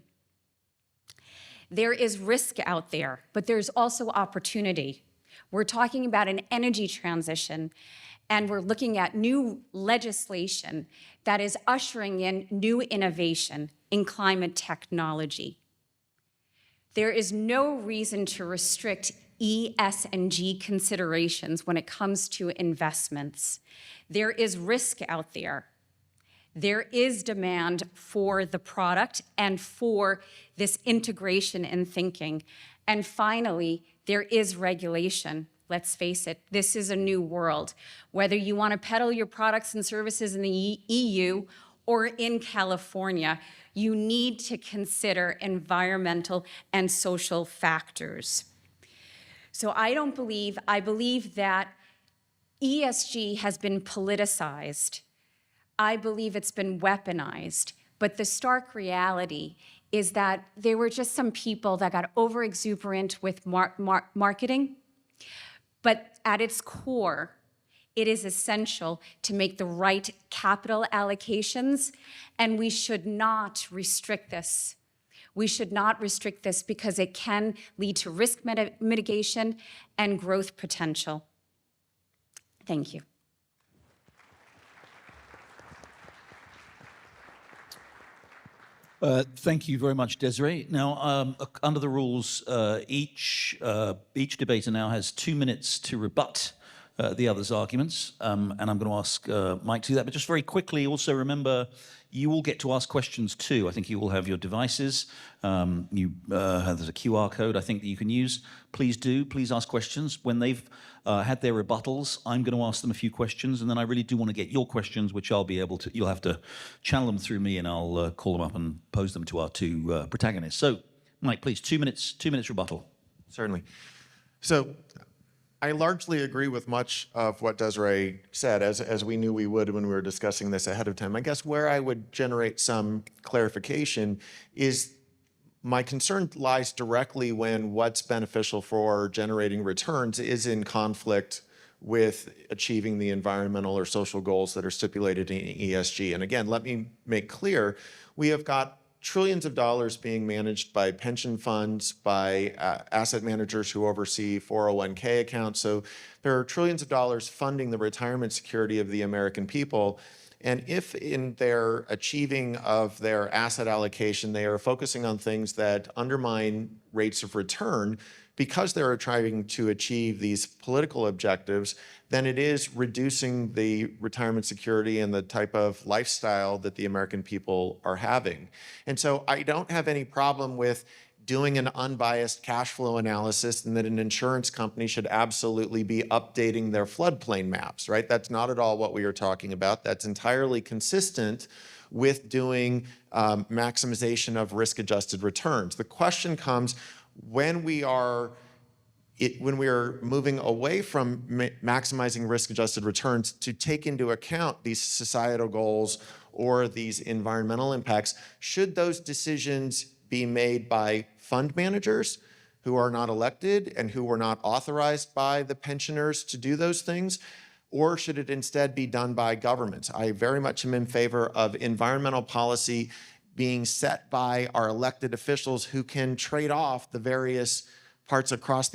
There is risk out there, but there's also opportunity. We're talking about an energy transition, and we're looking at new legislation that is ushering in new innovation in climate technology. There is no reason to restrict ESG considerations when it comes to investments. There is risk out there. There is demand for the product and for this integration in thinking. And finally, there is regulation. Let's face it, this is a new world. Whether you want to peddle your products and services in the EU or in California, you need to consider environmental and social factors. So I believe that ESG has been politicized. I believe it's been weaponized. But the stark reality is that there were just some people that got over-exuberant with marketing. But at its core, it is essential to make the right capital allocations, and we should not restrict this. We should not restrict this because it can lead to risk mitigation and growth potential. Thank you. Thank you very much, Desiree. Now, under the rules, each debater now has 2 minutes to rebut the other's arguments, and I'm going to ask Mike to do that. But just very quickly, also remember, you all get to ask questions too. I think you all have your devices. There's a QR code I think that you can use. Please ask questions. When they've had their rebuttals, I'm going to ask them a few questions, and then I really do want to get your questions, which I'll be able to, you'll have to channel them through me, and I'll call them up and pose them to our two protagonists. So, Mike, please, 2 minutes rebuttal. Certainly. So I largely agree with much of what Desiree said, as we knew we would when we were discussing this ahead of time. I guess where I would generate some clarification is my concern lies directly when what's beneficial for generating returns is in conflict with achieving the environmental or social goals that are stipulated in ESG. And again, let me make clear, we have got trillions of dollars being managed by pension funds, by asset managers who oversee 401k accounts. So there are trillions of dollars funding the retirement security of the American people. And if in their achieving of their asset allocation, they are focusing on things that undermine rates of return because they're trying to achieve these political objectives, then it is reducing the retirement security and the type of lifestyle that the American people are having. And so I don't have any problem with doing an unbiased cash flow analysis and that an insurance company should absolutely be updating their floodplain maps, right? That's not at all what we are talking about. That's entirely consistent with doing maximization of risk-adjusted returns. The question comes when we are moving away from maximizing risk-adjusted returns to take into account these societal goals or these environmental impacts, should those decisions be made by fund managers who are not elected and who were not authorized by the pensioners to do those things? Or should it instead be done by governments? I very much am in favor of environmental policy being set by our elected officials who can trade off the various parts across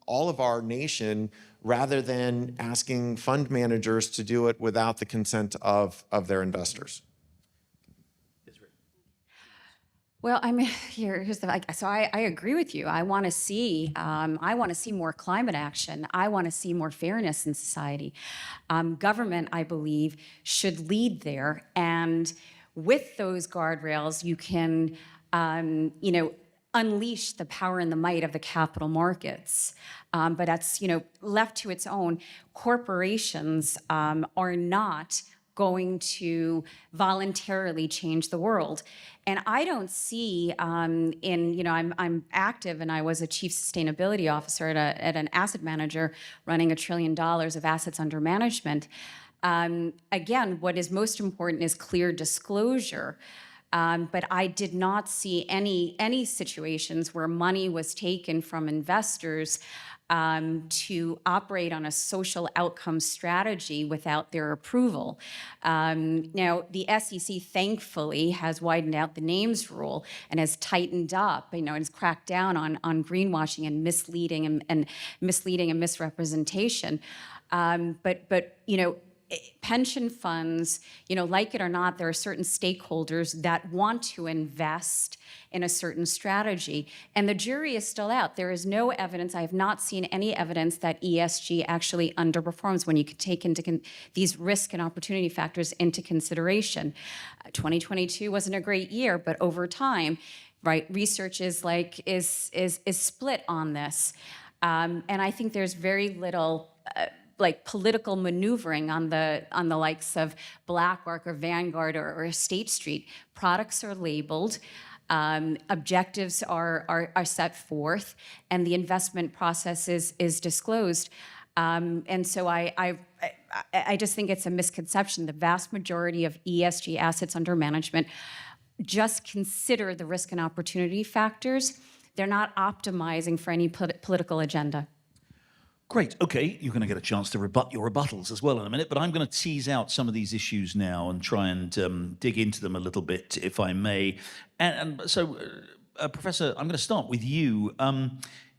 all of our nation rather than asking fund managers to do it without the consent of their investors. Well, here's the, so I agree with you. I want to see more climate action. I want to see more fairness in society. Government, I believe, should lead there, and with those guardrails, you can, unleash the power and the might of the capital markets. But that's, left to its own. Corporations are not going to voluntarily change the world. And I don't see I'm active, and I was a chief sustainability officer at an asset manager running $1 trillion of assets under management. Again, what is most important is clear disclosure. But I did not see any situations where money was taken from investors to operate on a social outcome strategy without their approval. Now, the SEC thankfully has widened out the names rule and has tightened up, and has cracked down on greenwashing and misleading and misrepresentation. But pension funds, like it or not, there are certain stakeholders that want to invest in a certain strategy. And the jury is still out. There is no evidence, I have not seen any evidence that ESG actually underperforms when you can take into these risk and opportunity factors into consideration. 2022 wasn't a great year, but over time, right, research is split on this. And I think there's very little political maneuvering on the likes of BlackRock or Vanguard or State Street. Products are labeled, objectives are set forth, and the investment process is disclosed. And so I just think it's a misconception. The vast majority of ESG assets under management just consider the risk and opportunity factors. They're not optimizing for any political agenda. Great. Okay, you're going to get a chance to rebut your rebuttals as well in a minute, but I'm going to tease out some of these issues now and try and dig into them a little bit, if I may. And so, Professor, I'm going to start with you.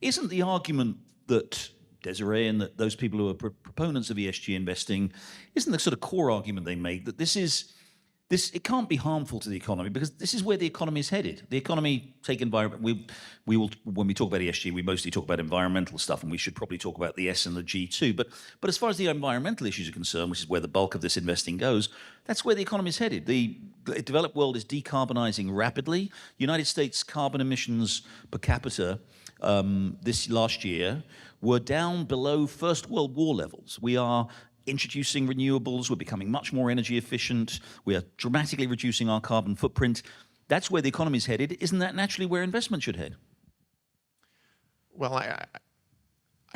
Isn't the argument that Desiree and that those people who are proponents of ESG investing, isn't the sort of core argument they make that it can't be harmful to the economy because this is where the economy is headed. The economy, take environment, we will, when we talk about ESG, we mostly talk about environmental stuff, and we should probably talk about the S and the G too. But as far as the environmental issues are concerned, which is where the bulk of this investing goes, that's where the economy is headed. The developed world is decarbonizing rapidly. United States carbon emissions per capita this last year were down below First World War levels. We are introducing renewables, we're becoming much more energy efficient, we are dramatically reducing our carbon footprint. That's where the economy is headed. Isn't that naturally where investment should head? Well, I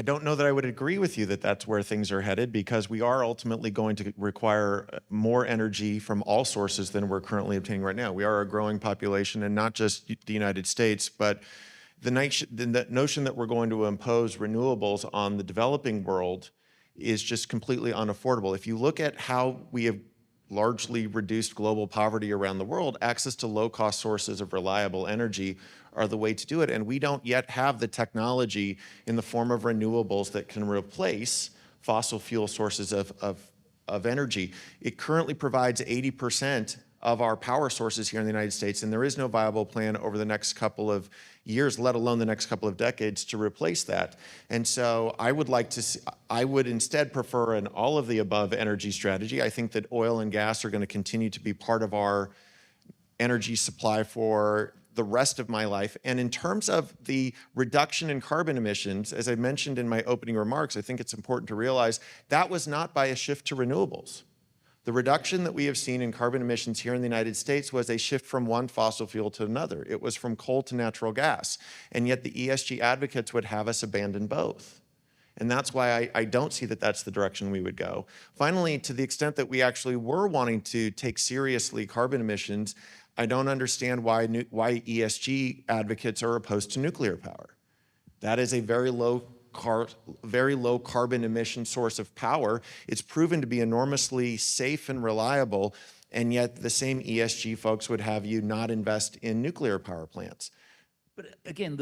don't know that I would agree with you that that's where things are headed, because we are ultimately going to require more energy from all sources than we're currently obtaining right now. We are a growing population, and not just the United States, but the notion that we're going to impose renewables on the developing world is just completely unaffordable. If you look at how we have largely reduced global poverty around the world, access to low-cost sources of reliable energy are the way to do it. And we don't yet have the technology in the form of renewables that can replace fossil fuel sources of energy. It currently provides 80% of our power sources here in the United States, and there is no viable plan over the next couple of years, let alone the next couple of decades, to replace that. And so I would instead prefer an all of the above energy strategy. I think that oil and gas are going to continue to be part of our energy supply for the rest of my life. And in terms of the reduction in carbon emissions, as I mentioned in my opening remarks, I think it's important to realize that was not by a shift to renewables. The reduction that we have seen in carbon emissions here in the United States was a shift from one fossil fuel to another. It was from coal to natural gas. And yet the ESG advocates would have us abandon both. And that's why I don't see that that's the direction we would go. Finally, to the extent that we actually were wanting to take seriously carbon emissions, I don't understand why ESG advocates are opposed to nuclear power. That is a very low carbon emission source of power. It's proven to be enormously safe and reliable, and yet the same ESG folks would have you not invest in nuclear power plants. But again,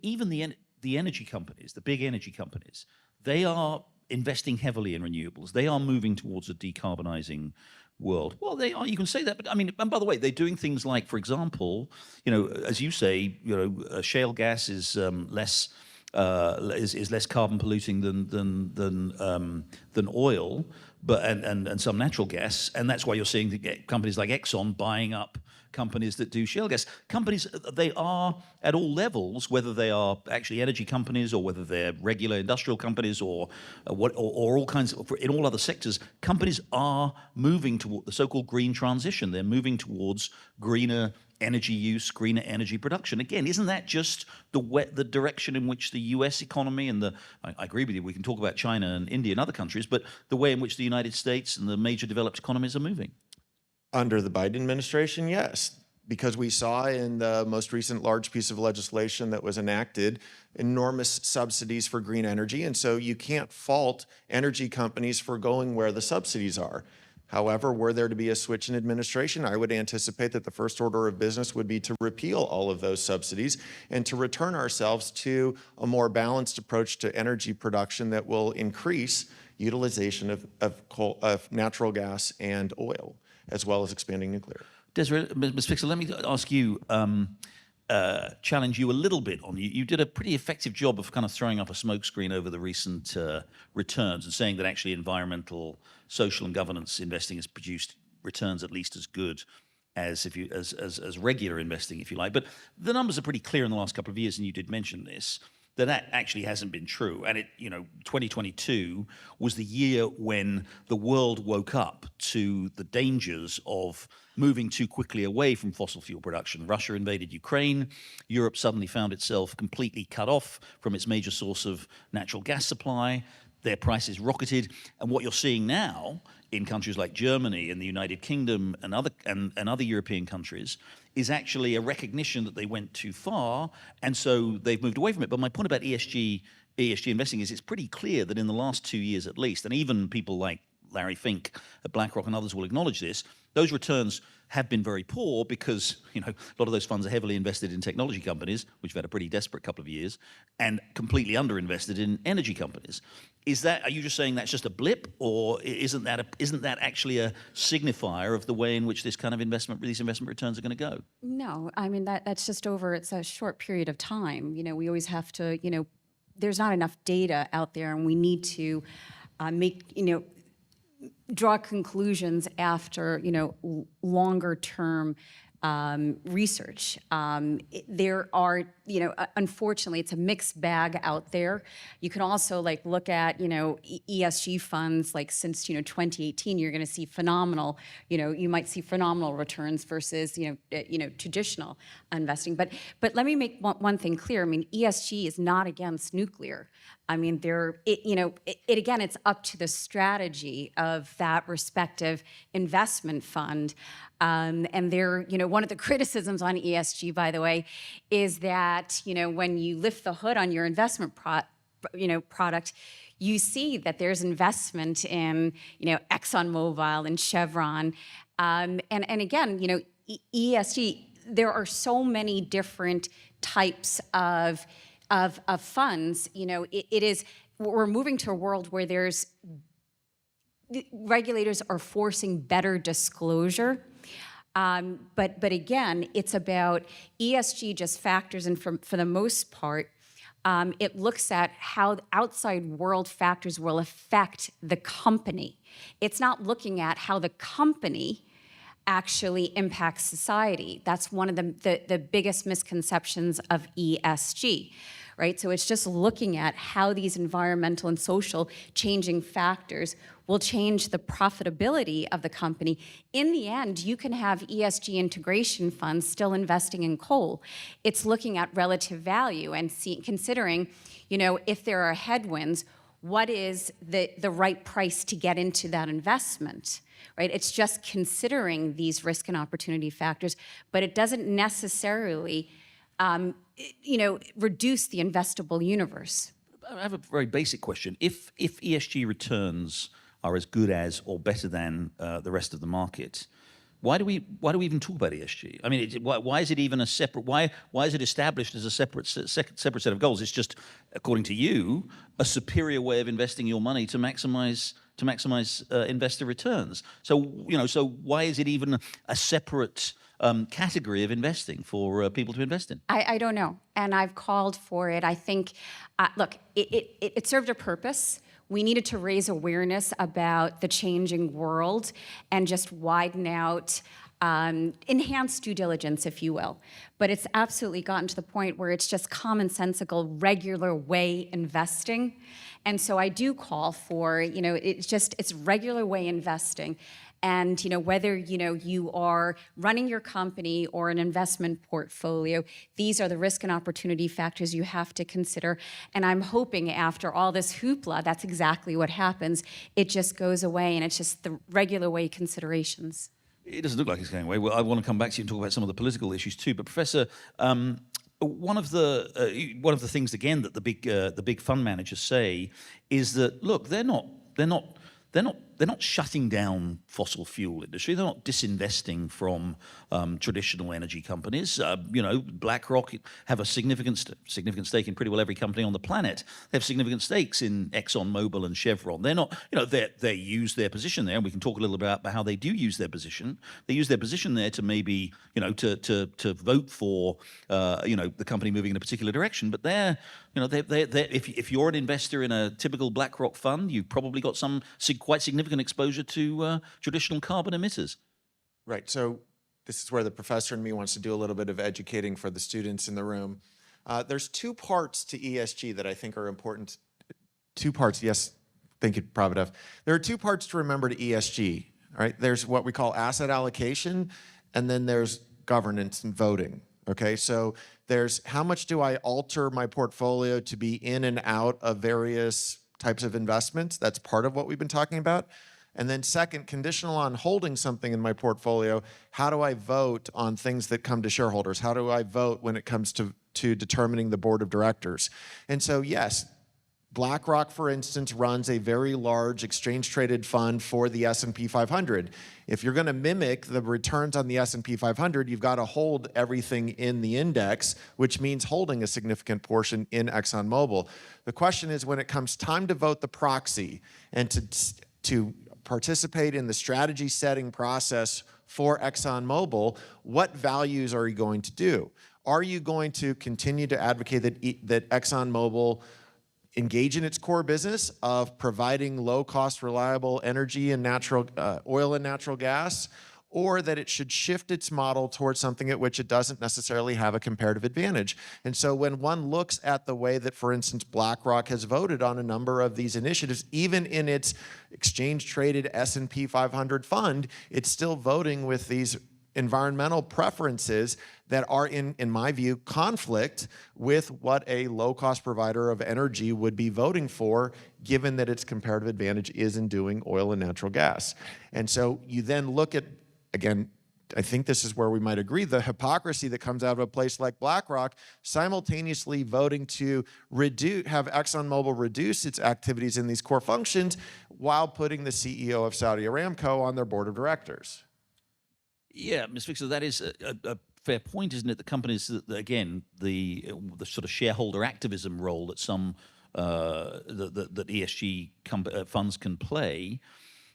even the energy companies, the big energy companies, they are investing heavily in renewables. They are moving towards a decarbonizing world. Well, they are. You can say that, but I mean, and by the way, they're doing things like, for example, as you say, shale gas is less carbon polluting than oil, and some natural gas, and that's why you're seeing companies like Exxon buying up companies that do shale gas. Companies, they are at all levels, whether they are actually energy companies or whether they're regular industrial companies or all kinds of, in all other sectors, companies are moving toward the so-called green transition. They're moving towards greener energy use, greener energy production. Again, isn't that just the direction in which the US economy and I agree with you, we can talk about China and India and other countries, but the way in which the United States and the major developed economies are moving? Under the Biden administration, yes. because we saw in the most recent large piece of legislation that was enacted enormous subsidies for green energy. And so you can't fault energy companies for going where the subsidies are. However, were there to be a switch in administration, I would anticipate that the first order of business would be to repeal all of those subsidies and to return ourselves to a more balanced approach to energy production that will increase utilization of natural gas and oil, as well as expanding nuclear. Desiree, Ms. Fixer, let me ask you, challenge you a little bit on you. You did a pretty effective job of kind of throwing up a smokescreen over the recent returns and saying that actually environmental, social, and governance investing has produced returns at least as good as as regular investing, if you like. But the numbers are pretty clear in the last couple of years, and you did mention this, that actually hasn't been true. And 2022 was the year when the world woke up to the dangers of moving too quickly away from fossil fuel production. Russia invaded Ukraine. Europe suddenly found itself completely cut off from its major source of natural gas supply. Their prices rocketed. And what you're seeing now in countries like Germany and the United Kingdom and other European countries is actually a recognition that they went too far, and so they've moved away from it. But my point about ESG investing is it's pretty clear that in the last 2 years at least, and even people like Larry Fink at BlackRock and others will acknowledge this, those returns have been very poor because a lot of those funds are heavily invested in technology companies, which have had a pretty desperate couple of years, and completely underinvested in energy companies. Are you just saying that's just a blip, or isn't that actually a signifier of the way in which these investment returns are going to go? No, I mean, that's just it's a short period of time. We always have to, there's not enough data out there, and we need to draw conclusions after, longer term research. There are, unfortunately, it's a mixed bag out there. You can also look at, ESG funds, since, 2018, you're going to see phenomenal, you might see phenomenal returns versus, traditional investing. But let me make one thing clear. I mean, ESG is not against nuclear. I mean, again, it's up to the strategy of that respective investment fund. And one of the criticisms on ESG, by the way, is that, when you lift the hood on your investment product, you see that there's investment in, ExxonMobil and Chevron. And again, ESG, there are so many different types of funds. We're moving to a world where regulators are forcing better disclosure. But again, it's about ESG just factors in for the most part. It looks at how outside world factors will affect the company. It's not looking at how the company actually impacts society. That's one of the biggest misconceptions of ESG, right? So it's just looking at how these environmental and social changing factors will change the profitability of the company. In the end, you can have ESG integration funds still investing in coal. It's looking at relative value and considering, if there are headwinds, what is the right price to get into that investment, right? It's just considering these risk and opportunity factors, but it doesn't necessarily, reduce the investable universe. I have a very basic question. If ESG returns are as good as or better than the rest of the market, why do we even talk about ESG? I mean, why is it even a separate? Why is it established as a separate set of goals? It's just, according to you, a superior way of investing your money to maximize investor returns. So why is it even a separate category of investing for people to invest in? I don't know, and I've called for it. I think, look, it served a purpose. We needed to raise awareness about the changing world and just widen out, enhance due diligence, if you will. But it's absolutely gotten to the point where it's just commonsensical, regular way investing. And so I do call for, it's regular way investing. And whether you are running your company or an investment portfolio, these are the risk and opportunity factors you have to consider. And I'm hoping after all this hoopla, that's exactly what happens. It just goes away, and it's just the regular way considerations. It doesn't look like it's going away. Well, I want to come back to you and talk about some of the political issues too. But Professor, one of the things again that the big fund managers say is that look, they're not shutting down fossil fuel industry. They're not disinvesting from traditional energy companies. BlackRock have a significant stake in pretty well every company on the planet. They have significant stakes in ExxonMobil and Chevron. They're not, they use their position there, and we can talk a little bit about how they do use their position. They use their position there to maybe, to vote for, the company moving in a particular direction. But if you're an investor in a typical BlackRock fund, you've probably got some quite significant exposure to traditional carbon emitters. Right. So this is where the professor and me wants to do a little bit of educating for the students in the room. There's two parts to ESG that I think are important. Two parts. Yes. Thank you, Pravidev. There are two parts to remember to ESG. All right. There's what we call asset allocation, and then there's governance and voting. Okay. So there's how much do I alter my portfolio to be in and out of various types of investments. That's part of what we've been talking about. And then second, conditional on holding something in my portfolio, how do I vote on things that come to shareholders? How do I vote when it comes to determining the board of directors? And so, yes, BlackRock, for instance, runs a very large exchange-traded fund for the S&P 500. If you're going to mimic the returns on the S&P 500, you've got to hold everything in the index, which means holding a significant portion in ExxonMobil. The question is, when it comes time to vote the proxy and to participate in the strategy setting process for ExxonMobil, what values are you going to do? Are you going to continue to advocate that ExxonMobil engage in its core business of providing low-cost, reliable energy and oil and natural gas, or that it should shift its model towards something at which it doesn't necessarily have a comparative advantage? And so when one looks at the way that, for instance, BlackRock has voted on a number of these initiatives, even in its exchange-traded S&P 500 fund, it's still voting with these environmental preferences that are, in my view, conflict with what a low-cost provider of energy would be voting for, given that its comparative advantage is in doing oil and natural gas. And so you then look at, again, I think this is where we might agree, the hypocrisy that comes out of a place like BlackRock, simultaneously voting to have ExxonMobil reduce its activities in these core functions while putting the CEO of Saudi Aramco on their board of directors. Yeah, Ms. Fixer, that is a fair point, isn't it? The companies, again, the sort of shareholder activism role that some that ESG funds can play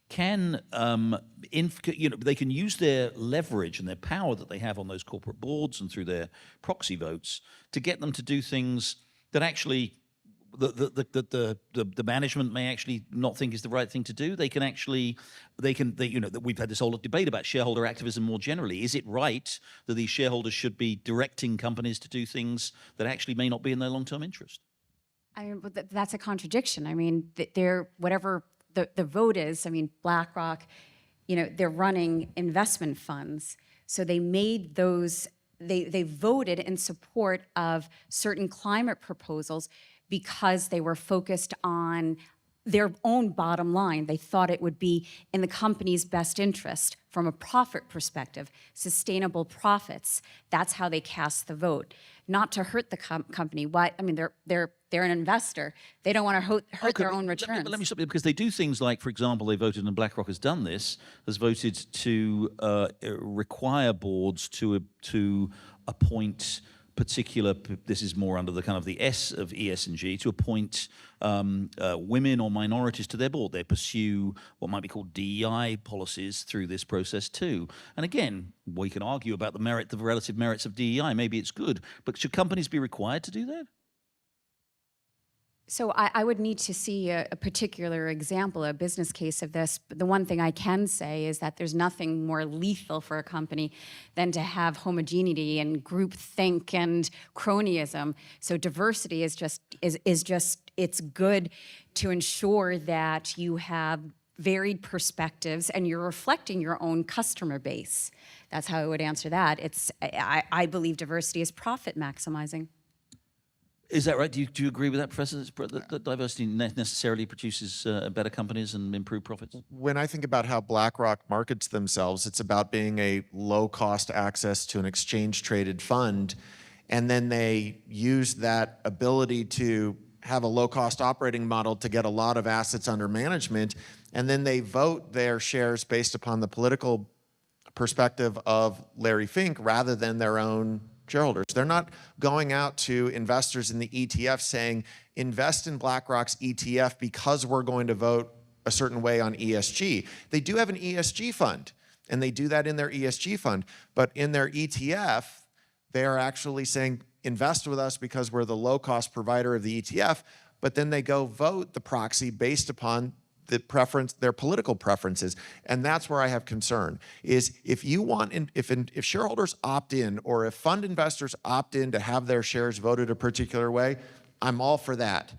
can, they can use their leverage and their power that they have on those corporate boards and through their proxy votes to get them to do things that actually the management may actually not think is the right thing to do. We've had this whole debate about shareholder activism more generally. Is it right that these shareholders should be directing companies to do things that actually may not be in their long-term interest? I mean, but that's a contradiction. I mean, whatever the vote is, I mean, BlackRock, they're running investment funds. So they made those, they voted in support of certain climate proposals because they were focused on their own bottom line. They thought it would be in the company's best interest from a profit perspective, sustainable profits. That's how they cast the vote, not to hurt the company. Why? I mean, they're an investor. They don't want to hurt their own returns. Let me stop you, because they do things like, for example, they voted, and BlackRock has done this, has voted to require boards to appoint particular, this is more under the kind of the S of ESG, to appoint women or minorities to their board. They pursue what might be called DEI policies through this process too. And again, we can argue about the relative merits of DEI. Maybe it's good, but should companies be required to do that? So I would need to see a particular example, a business case of this. But the one thing I can say is that there's nothing more lethal for a company than to have homogeneity and groupthink and cronyism. So diversity is just it's good to ensure that you have varied perspectives and you're reflecting your own customer base. That's how I would answer that. I believe diversity is profit maximizing. Is that right? Do you agree with that, Professor? That diversity necessarily produces better companies and improved profits? When I think about how BlackRock markets themselves, it's about being a low-cost access to an exchange-traded fund, and then they use that ability to have a low-cost operating model to get a lot of assets under management, and then they vote their shares based upon the political perspective of Larry Fink rather than their own shareholders. They're not going out to investors in the ETF saying, invest in BlackRock's ETF because we're going to vote a certain way on ESG. They do have an ESG fund, and they do that in their ESG fund. But in their ETF, they are actually saying, invest with us because we're the low-cost provider of the ETF. But then they go vote the proxy based upon the preference, their political preferences, and that's where I have concern. Is if you want, if shareholders opt in, or if fund investors opt in to have their shares voted a particular way, I'm all for that.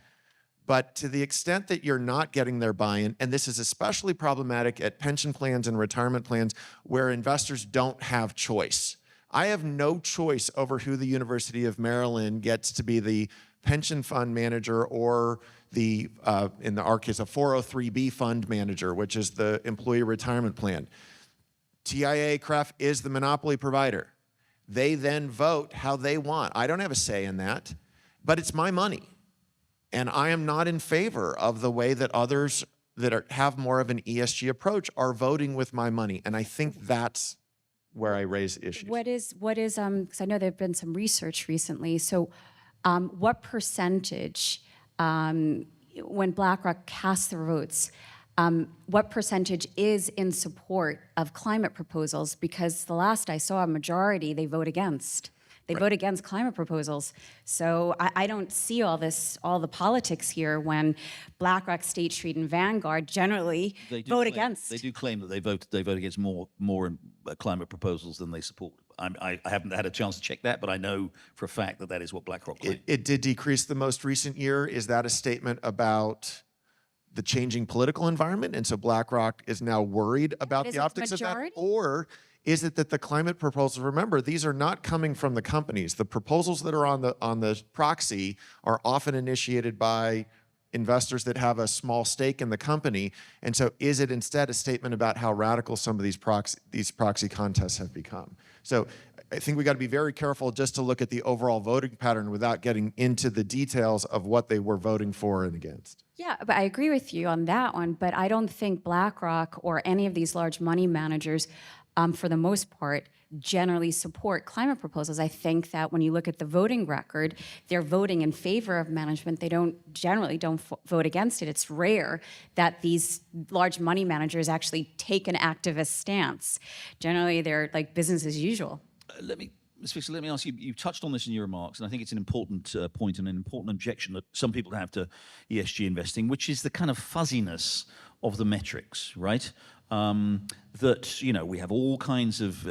But to the extent that you're not getting their buy-in, and this is especially problematic at pension plans and retirement plans where investors don't have choice. I have no choice over who the University of Maryland gets to be the pension fund manager, or the, in our case, a 403B fund manager, which is the employee retirement plan. TIAA CREF is the monopoly provider. They then vote how they want. I don't have a say in that, but it's my money. And I am not in favor of the way that others that have more of an ESG approach are voting with my money. And I think that's where I raise issues. What is, because I know there have been some research recently. So what percentage, when BlackRock casts their votes, what percentage is in support of climate proposals? Because the last I saw, a majority, they vote against. They vote against climate proposals. So I don't see all the politics here when BlackRock, State Street, and Vanguard generally vote against. They do claim that they vote against more climate proposals than they support. I haven't had a chance to check that, but I know for a fact that that is what BlackRock claims. It did decrease the most recent year. Is that a statement about the changing political environment, and so BlackRock is now worried about the optics of that? Or is it that the climate proposals, remember, these are not coming from the companies. The proposals that are on the proxy are often initiated by investors that have a small stake in the company. And so is it instead a statement about how radical some of these proxy contests have become? So I think we got to be very careful just to look at the overall voting pattern without getting into the details of what they were voting for and against. Yeah, but I agree with you on that one, but I don't think BlackRock or any of these large money managers, for the most part, generally support climate proposals. I think that when you look at the voting record, they're voting in favor of management. They generally don't vote against it. It's rare that these large money managers actually take an activist stance. Generally, they're like business as usual. Ms. Fisher, let me ask you, you touched on this in your remarks, and I think it's an important point and an important objection that some people have to ESG investing, which is the kind of fuzziness of the metrics, right? That, you know, we have all kinds of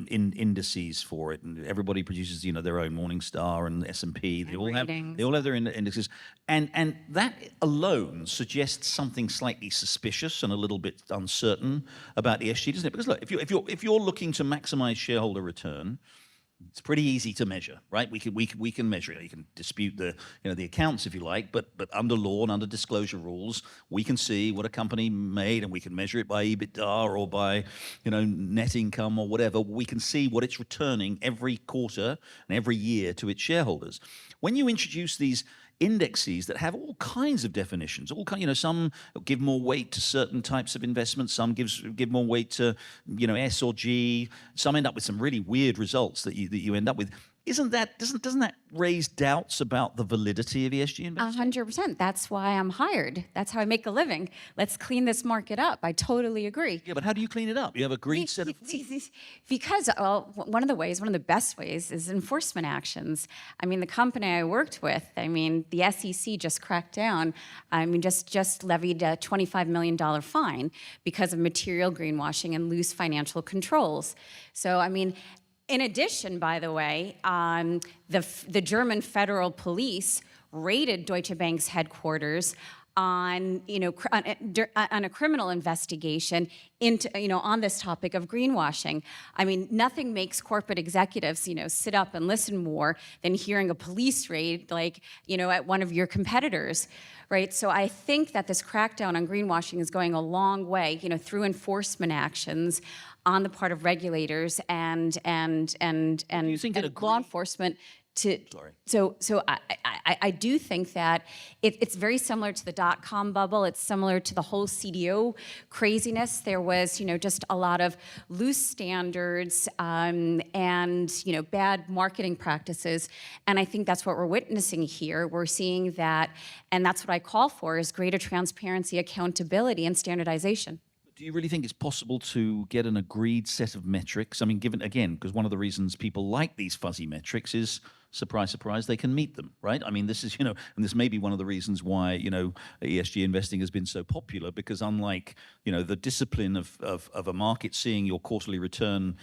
indices for it, and everybody produces, you know, their own Morningstar and S&P. They all have their indexes, and that alone suggests something slightly suspicious and a little bit uncertain about ESG, doesn't it? Because look, if you're looking to maximize shareholder return, it's pretty easy to measure, right? We can measure it. You can dispute the accounts if you like, but under law and under disclosure rules, we can see what a company made, and we can measure it by EBITDA or by net income or whatever. We can see what it's returning every quarter and every year to its shareholders. When you introduce these indexes that have all kinds of definitions, some give more weight to certain types of investments, some give more weight to S or G, some end up with some really weird results that you end up with. Doesn't that raise doubts about the validity of ESG investing? 100%. That's why I'm hired. That's how I make a living. Let's clean this market up. I totally agree. Yeah, but how do you clean it up? You have a agreed set of rules. Because one of the best ways is enforcement actions. I mean, the company I worked with, the SEC just cracked down. Just levied a $25 million fine because of material greenwashing and loose financial controls. So, in addition, by the way, the German federal police raided Deutsche Bank's headquarters on, on a criminal investigation into, on this topic of greenwashing. I mean, nothing makes corporate executives, sit up and listen more than hearing a police raid, like, at one of your competitors, right? So I think that this crackdown on greenwashing is going a long way, through enforcement actions on the part of regulators and law enforcement. So I do think that it's very similar to the dot-com bubble. It's similar to the whole CDO craziness. There was, just a lot of loose standards and, bad marketing practices. And I think that's what we're witnessing here. We're seeing that, and that's what I call for, is greater transparency, accountability, and standardization. Do you really think it's possible to get an agreed set of metrics? I mean, given, again, because one of the reasons people like these fuzzy metrics is, surprise, surprise, they can meet them, right? I mean, this is, and this may be one of the reasons why, ESG investing has been so popular, because unlike, the discipline of a market seeing your quarterly return,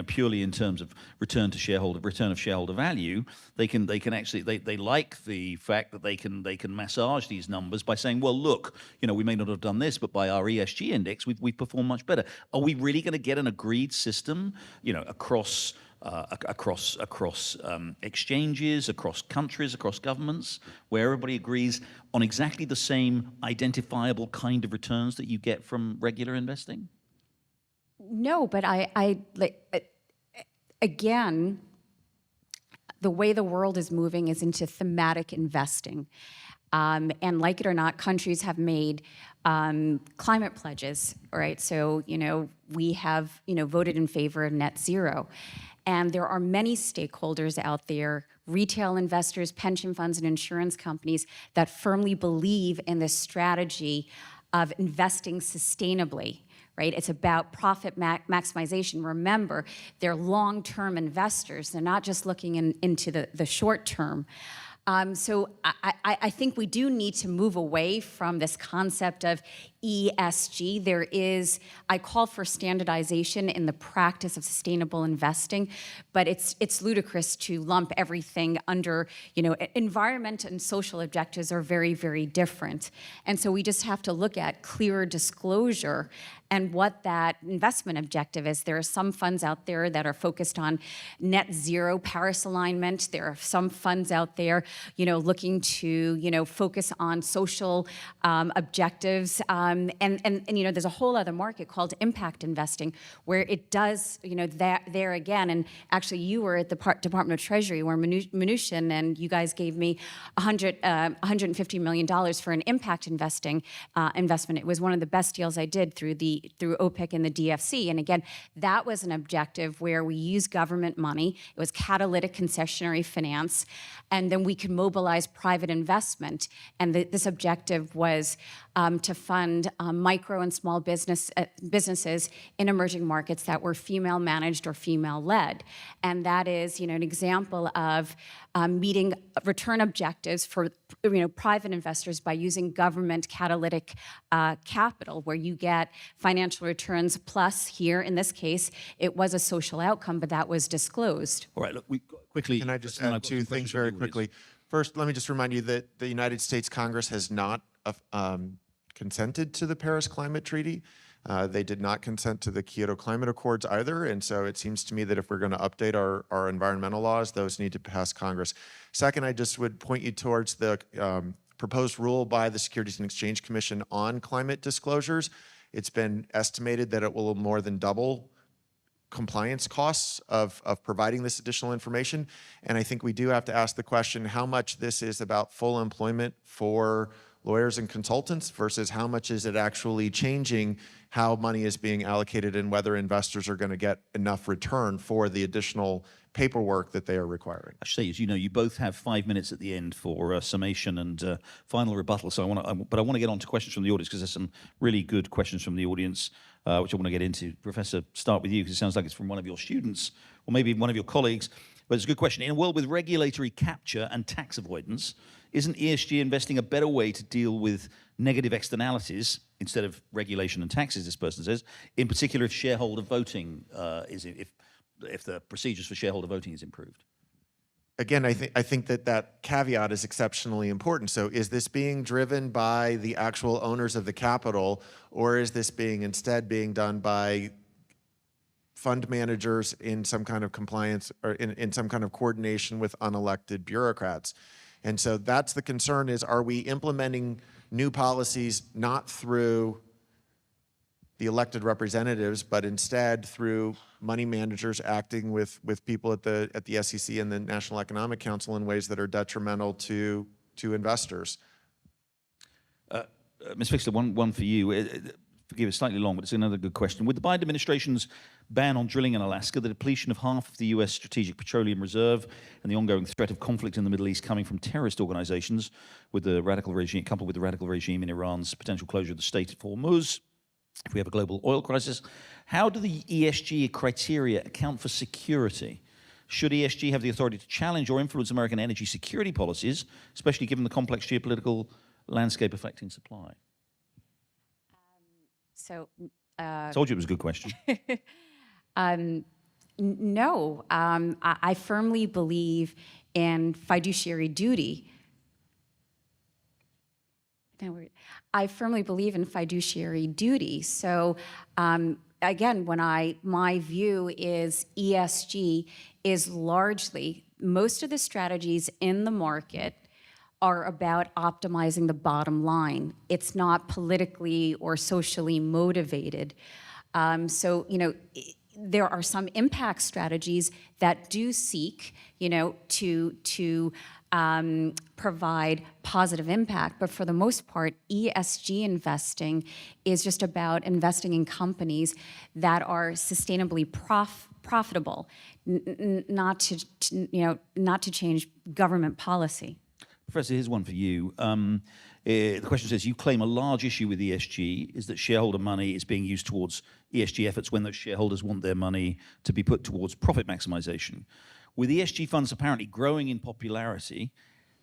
purely in terms of return of shareholder value, they can actually, they like the fact that they can massage these numbers by saying, well, look, we may not have done this, but by our ESG index, we've performed much better. Are we really going to get an agreed system, across exchanges, across countries, across governments, where everybody agrees on exactly the same identifiable kind of returns that you get from regular investing? No, but again, the way the world is moving is into thematic investing. And like it or not, countries have made climate pledges, right? So, we have, voted in favor of net zero. And there are many stakeholders out there, retail investors, pension funds, and insurance companies, that firmly believe in this strategy of investing sustainably, right? It's about profit maximization. Remember, they're long-term investors. They're not just looking into the short term. So I think we do need to move away from this concept of ESG. There is, I call for standardization in the practice of sustainable investing, but it's ludicrous to lump everything under, environment and social objectives are very, very different. And so we just have to look at clearer disclosure and what that investment objective is. There are some funds out there that are focused on net zero Paris alignment. There are some funds out there, looking to, focus on social objectives. And there's a whole other market called impact investing, where it does, there again, and actually you were at the Department of Treasury where Mnuchin and you guys gave me $150 million for an impact investment. It was one of the best deals I did through OPIC and the DFC. And again, that was an objective where we used government money. It was catalytic concessionary finance. And then we could mobilize private investment. And this objective was to fund micro and small businesses in emerging markets that were female managed or female led. And that is, an example of meeting return objectives for private investors by using government catalytic capital, where you get financial returns plus, here in this case, it was a social outcome, but that was disclosed. All right, look, we quickly. Can I just add two things very quickly? First, let me just remind you that the United States Congress has not consented to the Paris Climate Treaty. They did not consent to the Kyoto Climate Accords either, and so it seems to me that if we're going to update our environmental laws, those need to pass Congress. Second, I just would point you towards the proposed rule by the Securities and Exchange Commission on climate disclosures. It's been estimated that it will more than double compliance costs of providing this additional information. And I think we do have to ask the question how much this is about full employment for lawyers and consultants versus how much is it actually changing how money is being allocated and whether investors are going to get enough return for the additional paperwork that they are requiring. I should say, as you know, you both have 5 minutes at the end for summation and final rebuttal. So I want to get on to questions from the audience, because there's some really good questions from the audience, which I want to get into. Professor, start with you, because it sounds like it's from one of your students or maybe one of your colleagues. But it's a good question. In a world with regulatory capture and tax avoidance, isn't ESG investing a better way to deal with negative externalities instead of regulation and taxes, this person says, in particular if the procedures for shareholder voting is improved? again, I think that caveat is exceptionally important. So is this being driven by the actual owners of the capital, or is this instead being done by fund managers in some kind of compliance or in some kind of coordination with unelected bureaucrats? And so that's the concern, is, are we implementing new policies not through the elected representatives, but instead through money managers acting with people at the SEC and the National Economic Council in ways that are detrimental to investors? Ms. Fixler, one for you. Forgive it's slightly long, but it's another good question. With the Biden administration's ban on drilling in Alaska, the depletion of half of the U.S. Strategic Petroleum Reserve, and the ongoing threat of conflict in the Middle East coming from terrorist organizations, with the radical regime, coupled with the radical regime in Iran's potential closure of the Strait of Hormuz, if we have a global oil crisis, how do the ESG criteria account for security? Should ESG have the authority to challenge or influence American energy security policies, especially given the complex geopolitical landscape affecting supply? Told you it was a good question. No, I firmly believe in fiduciary duty. I firmly believe in fiduciary duty. So again, my view is ESG is largely, most of the strategies in the market are about optimizing the bottom line. It's not politically or socially motivated. So, there are some impact strategies that do seek, to provide positive impact. But for the most part, ESG investing is just about investing in companies that are sustainably profitable, not to change government policy. Professor, here's one for you. The question says, you claim a large issue with ESG is that shareholder money is being used towards ESG efforts when those shareholders want their money to be put towards profit maximization. With ESG funds apparently growing in popularity,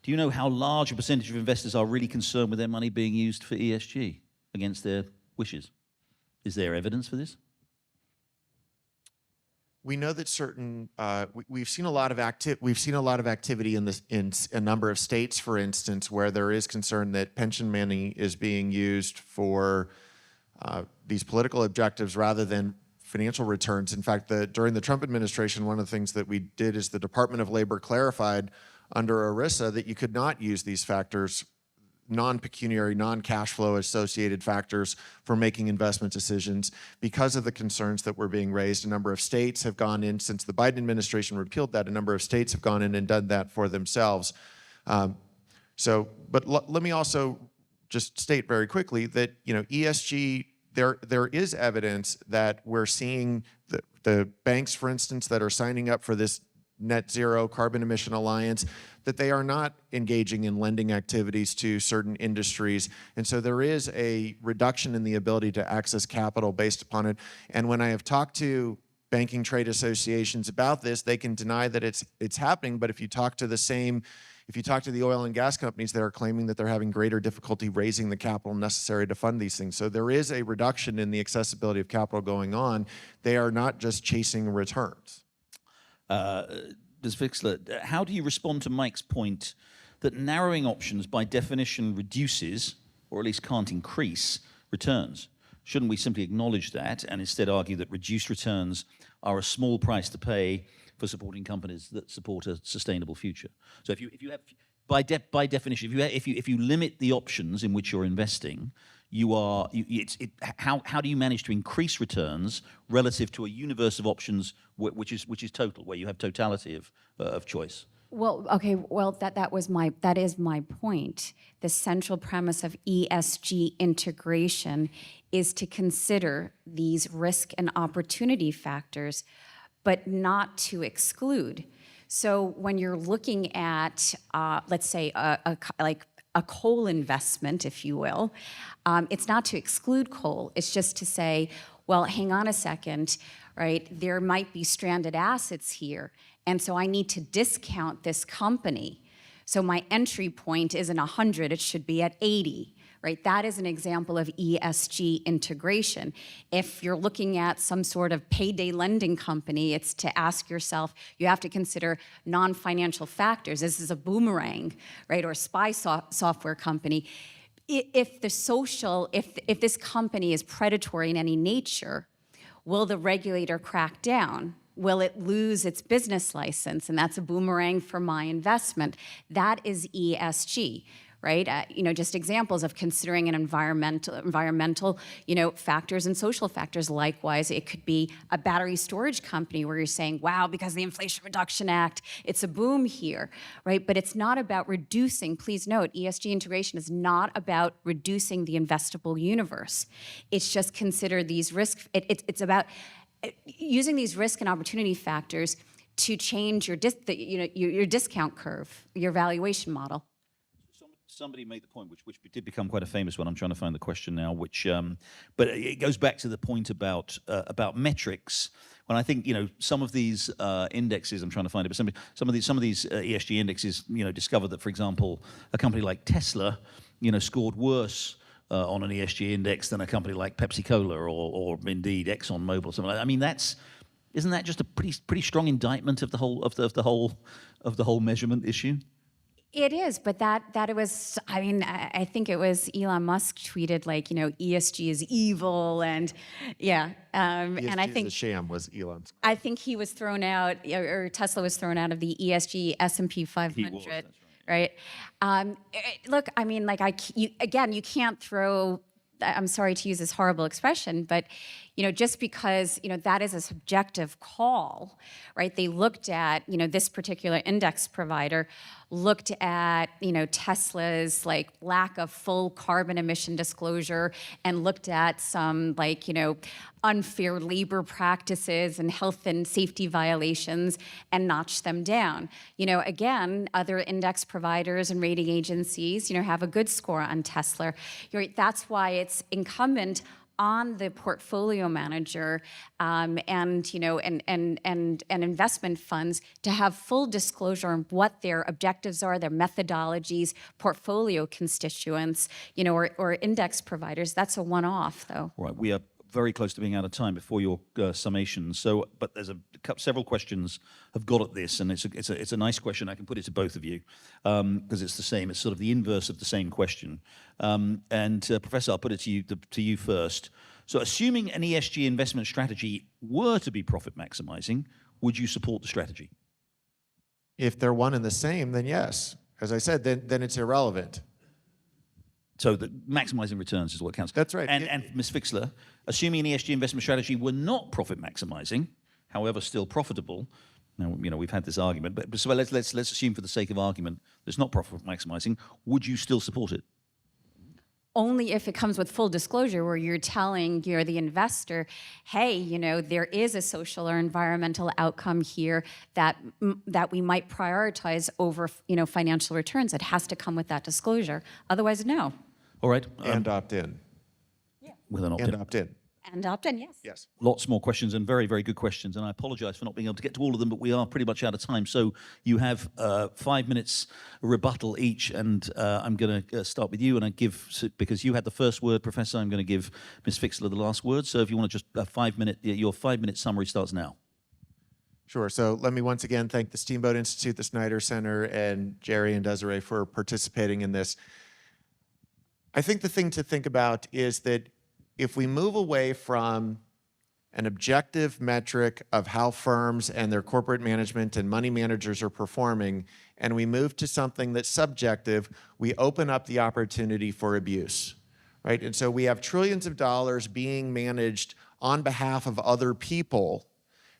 do you know how large a percentage of investors are really concerned with their money being used for ESG against their wishes? Is there evidence for this? We know that we've seen a lot of activity in a number of states, for instance, where there is concern that pension money is being used for these political objectives rather than financial returns. In fact, during the Trump administration, one of the things that we did is the Department of Labor clarified under ERISA that you could not use these factors, non-pecuniary, non-cash flow associated factors, for making investment decisions because of the concerns that were being raised. A number of states have gone in, since the Biden administration repealed that, a number of states have gone in and done that for themselves. But let me also just state very quickly that ESG, there is evidence that we're seeing the banks, for instance, that are signing up for this net zero carbon emission alliance, that they are not engaging in lending activities to certain industries. And so there is a reduction in the ability to access capital based upon it. And when I have talked to banking trade associations about this, they can deny that it's happening. But if you talk to the oil and gas companies, they're claiming that they're having greater difficulty raising the capital necessary to fund these things. So there is a reduction in the accessibility of capital going on. They are not just chasing returns. Ms. Fixler, how do you respond to Mike's point that narrowing options by definition reduces, or at least can't increase, returns? Shouldn't we simply acknowledge that and instead argue that reduced returns are a small price to pay for supporting companies that support a sustainable future? So if you have, by definition, if you limit the options in which you're investing, how do you manage to increase returns relative to a universe of options which is total, where you have totality of choice? Well, okay. Well, that is my point. The central premise of ESG integration is to consider these risk and opportunity factors, but not to exclude. So when you're looking at, let's say, a coal investment, if you will, it's not to exclude coal. It's just to say, well, hang on a second, right? There might be stranded assets here, and so I need to discount this company. So my entry point isn't 100, it should be at 80, right? That is an example of ESG integration. If you're looking at some sort of payday lending company, it's to ask yourself, you have to consider non-financial factors. This is a boomerang, right? Or a spy software company. If this company is predatory in any nature, will the regulator crack down? Will it lose its business license? And that's a boomerang for my investment. That is ESG, right? Just examples of considering an environmental, factors and social factors. Likewise, it could be a battery storage company where you're saying, wow, because of the Inflation Reduction Act, it's a boom here, right? But it's not about reducing, please note, ESG integration is not about reducing the investable universe. It's just consider these risks. It's about using these risk and opportunity factors to change your discount curve, your valuation model. Somebody made the point, which did become quite a famous one. I'm trying to find the question now, but it goes back to the point about metrics. When I think some of these indexes, I'm trying to find it, but some of these ESG indexes, discovered that, for example, a company like Tesla, scored worse on an ESG index than a company like Pepsi Cola or indeed ExxonMobil or something like that. I mean, isn't that just a pretty strong indictment of the whole measurement issue? It is, but that it was, I think it was Elon Musk tweeted like, ESG is evil, and yeah. And I think the sham was Elon's. I think he was thrown out, or Tesla was thrown out of the ESG S&P 500. He was, that's right? Look, you can't throw, I'm sorry to use this horrible expression, but just because that is a subjective call, right? They looked at this particular index provider looked at Tesla's lack of full carbon emission disclosure, and looked at some unfair labor practices and health and safety violations, and notched them down. Again, other index providers and rating agencies have a good score on Tesla. That's why it's incumbent on the portfolio manager and investment funds to have full disclosure on what their objectives are, their methodologies, portfolio constituents, or index providers. That's a one-off, though. Right, we are very close to being out of time before your summation. So, but there's several questions have got at this, and it's a nice question. I can put it to both of you because it's the same. It's sort of the inverse of the same question. Professor, I'll put it to you first. So, assuming an ESG investment strategy were to be profit maximizing, would you support the strategy? If they're one and the same, then yes. As I said, then it's irrelevant. So the maximizing returns is what counts. That's right. And Ms. Fixler, assuming an ESG investment strategy were not profit maximizing, however still profitable, now we've had this argument, but so let's assume for the sake of argument that it's not profit maximizing, would you still support it? Only if it comes with full disclosure, where you're telling the investor, hey, there is a social or environmental outcome here that we might prioritize over financial returns. It has to come with that disclosure. Otherwise, no. All right. And opt in. Yeah. With an opt-in. And opt in. And opt in, yes. Yes. Lots more questions, and very, very good questions. And I apologize for not being able to get to all of them, but we are pretty much out of time. So you have 5 minutes rebuttal each, and I'm going to start with you. And because you had the first word, Professor, I'm going to give Ms. Fixler the last word. So if you want to just your 5 minute summary starts now. Sure. So let me once again thank the Steamboat Institute, the Snyder Center, and Jerry and Desiree for participating in this. I think the thing to think about is that if we move away from an objective metric of how firms and their corporate management and money managers are performing, and we move to something that's subjective, we open up the opportunity for abuse, right? And so we have trillions of dollars being managed on behalf of other people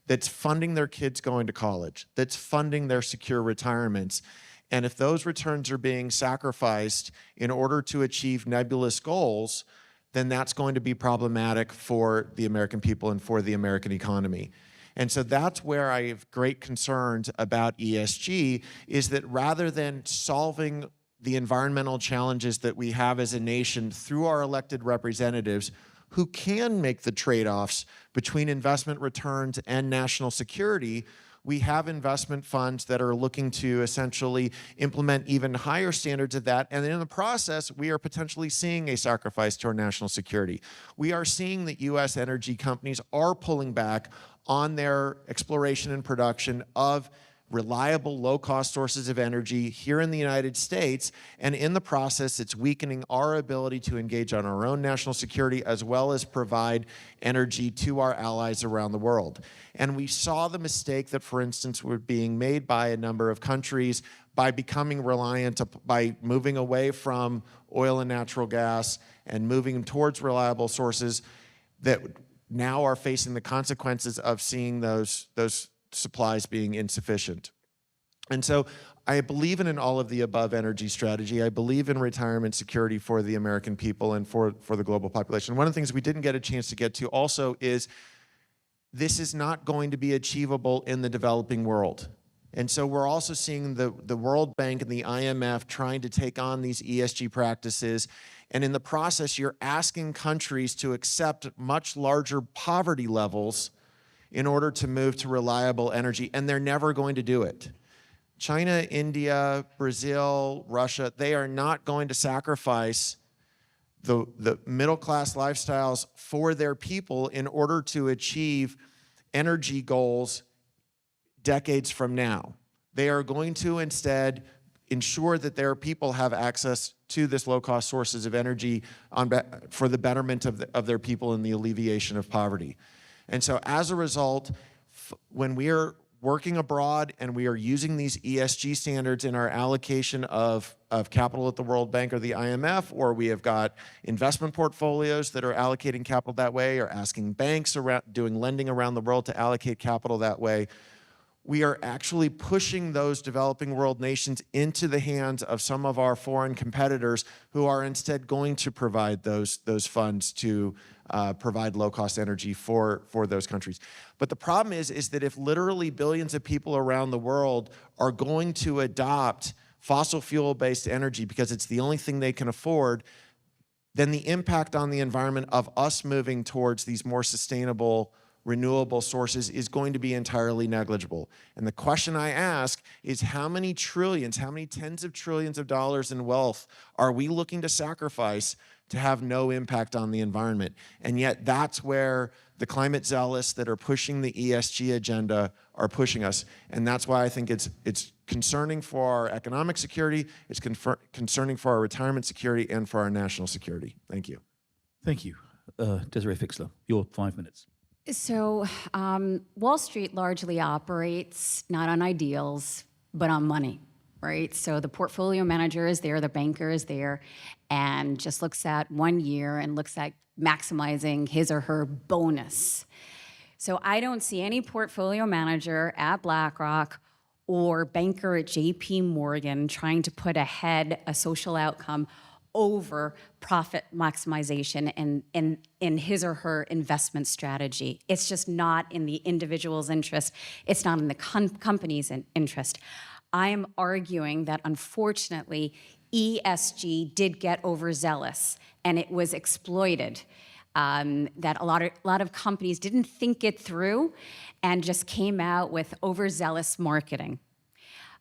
that's funding their kids going to college, that's funding their secure retirements. And if those returns are being sacrificed in order to achieve nebulous goals, then that's going to be problematic for the American people and for the American economy. And so that's where I have great concerns about ESG, is that rather than solving the environmental challenges that we have as a nation through our elected representatives, who can make the trade-offs between investment returns and national security, We have investment funds that are looking to essentially implement even higher standards of that. And in the process, we are potentially seeing a sacrifice to our national security. We are seeing that U.S. energy companies are pulling back on their exploration and production of reliable, low-cost sources of energy here in the United States, and in the process, it's weakening our ability to engage on our own national security as well as provide energy to our allies around the world. And we saw the mistake that, for instance, were being made by a number of countries by becoming reliant, by moving away from oil and natural gas and moving towards reliable sources that now are facing the consequences of seeing those supplies being insufficient. And so I believe in an all-of-the-above energy strategy. I believe in retirement security for the American people and for the global population. One of the things we didn't get a chance to get to also is this is not going to be achievable in the developing world. And so we're also seeing the World Bank and the IMF trying to take on these ESG practices. And in the process, you're asking countries to accept much larger poverty levels in order to move to reliable energy, and they're never going to do it. China, India, Brazil, Russia, they are not going to sacrifice the middle-class lifestyles for their people in order to achieve energy goals decades from now. They are going to instead ensure that their people have access to this low-cost sources of energy for the betterment of their people and the alleviation of poverty. And so as a result, when we are working abroad and we are using these ESG standards in our allocation of capital at the World Bank or the IMF, or we have got investment portfolios that are allocating capital that way, or asking banks around doing lending around the world to allocate capital that way, we are actually pushing those developing world nations into the hands of some of our foreign competitors who are instead going to provide those funds to provide low-cost energy for those countries. But the problem is that if literally billions of people around the world are going to adopt fossil fuel-based energy because it's the only thing they can afford, then the impact on the environment of us moving towards these more sustainable renewable sources is going to be entirely negligible. And the question I ask is how many trillions, how many tens of trillions of dollars in wealth are we looking to sacrifice to have no impact on the environment? And yet that's where the climate zealots that are pushing the ESG agenda are pushing us. And that's why I think it's concerning for our economic security, it's concerning for our retirement security, and for our national security. Thank you. Thank you. Desiree Fixler, your 5 minutes. So Wall Street largely operates not on ideals, but on money, right? So the portfolio manager is there, the banker is there, and just looks at 1 year and looks at maximizing his or her bonus. So I don't see any portfolio manager at BlackRock or banker at JP Morgan trying to put ahead a social outcome over profit maximization in his or her investment strategy. It's just not in the individual's interest. It's not in the company's interest. I am arguing that unfortunately, ESG did get overzealous and it was exploited. That a lot of companies didn't think it through and just came out with overzealous marketing.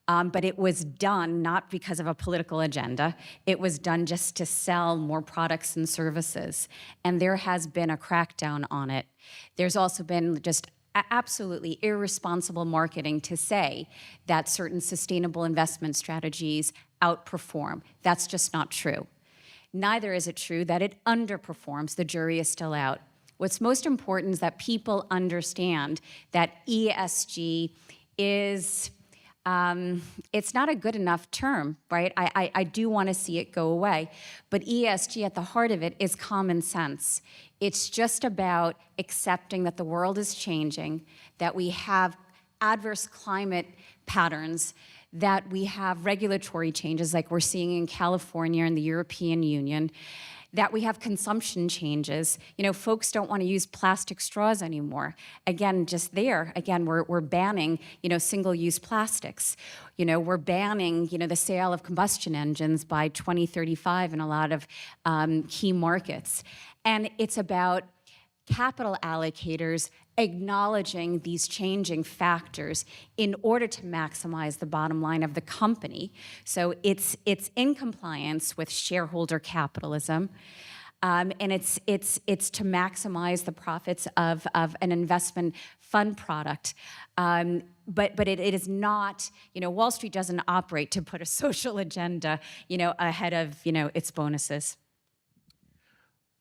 But it was done not because of a political agenda. It was done just to sell more products and services. And there has been a crackdown on it. There's also been just absolutely irresponsible marketing to say that certain sustainable investment strategies outperform. That's just not true. Neither is it true that it underperforms. The jury is still out. What's most important is that people understand that ESG is it's not a good enough term, right? I do want to see it go away. But ESG, at the heart of it, is common sense. It's just about accepting that the world is changing, that we have adverse climate patterns, that we have regulatory changes like we're seeing in California and the European Union, that we have consumption changes. You know, folks don't want to use plastic straws anymore. Again, just there, again, we're banning, single-use plastics. We're banning, the sale of combustion engines by 2035 in a lot of key markets. And it's about capital allocators acknowledging these changing factors in order to maximize the bottom line of the company. So it's in compliance with shareholder capitalism. And it's to maximize the profits of an investment fund product. But it is not, Wall Street doesn't operate to put a social agenda, ahead of, its bonuses.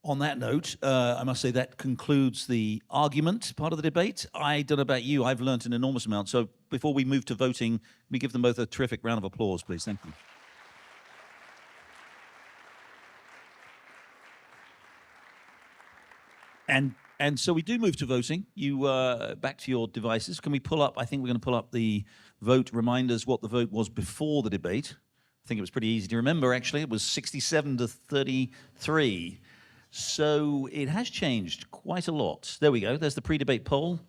On that note, I must say that concludes the argument part of the debate. I don't know about you, I've learned an enormous amount. So before we move to voting, let me give them both a terrific round of applause, please. Thank you. And so we do move to voting. You back to your devices. Can we pull up? I think we're going to pull up the vote. Remind us what the vote was before the debate. I think it was pretty easy to remember. Actually, it was 67 to 33. So it has changed quite a lot. There we go. There's the pre-debate poll.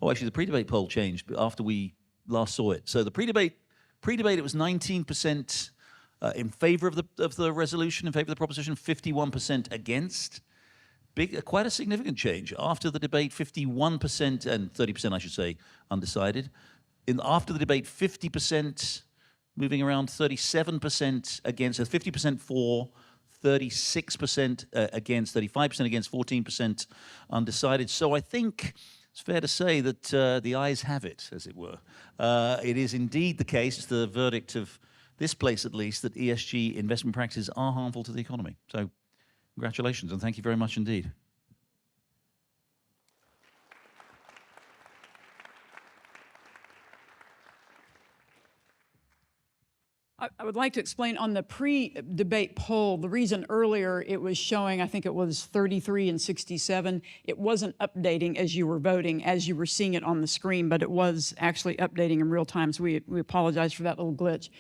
Oh, actually, the pre-debate poll changed after we last saw it. So the pre-debate, it was 19% in favor of the resolution, in favor of the proposition, 51% against. Quite a significant change. After the debate, 51% and 30%, I should say, undecided. After the debate, 50%, moving around 37% against, so 50% for, 36% against, 35% against, 14% undecided. So I think it's fair to say that the ayes have it, as it were. It is indeed the case, the verdict of this place at least, that ESG investment practices are harmful to the economy. So congratulations, and thank you very much indeed. I would like to explain on the pre-debate poll, the reason earlier it was showing, I think it was 33 and 67, it wasn't updating as you were voting, as you were seeing it on the screen, but it was actually updating in real time, so we apologize for that little glitch.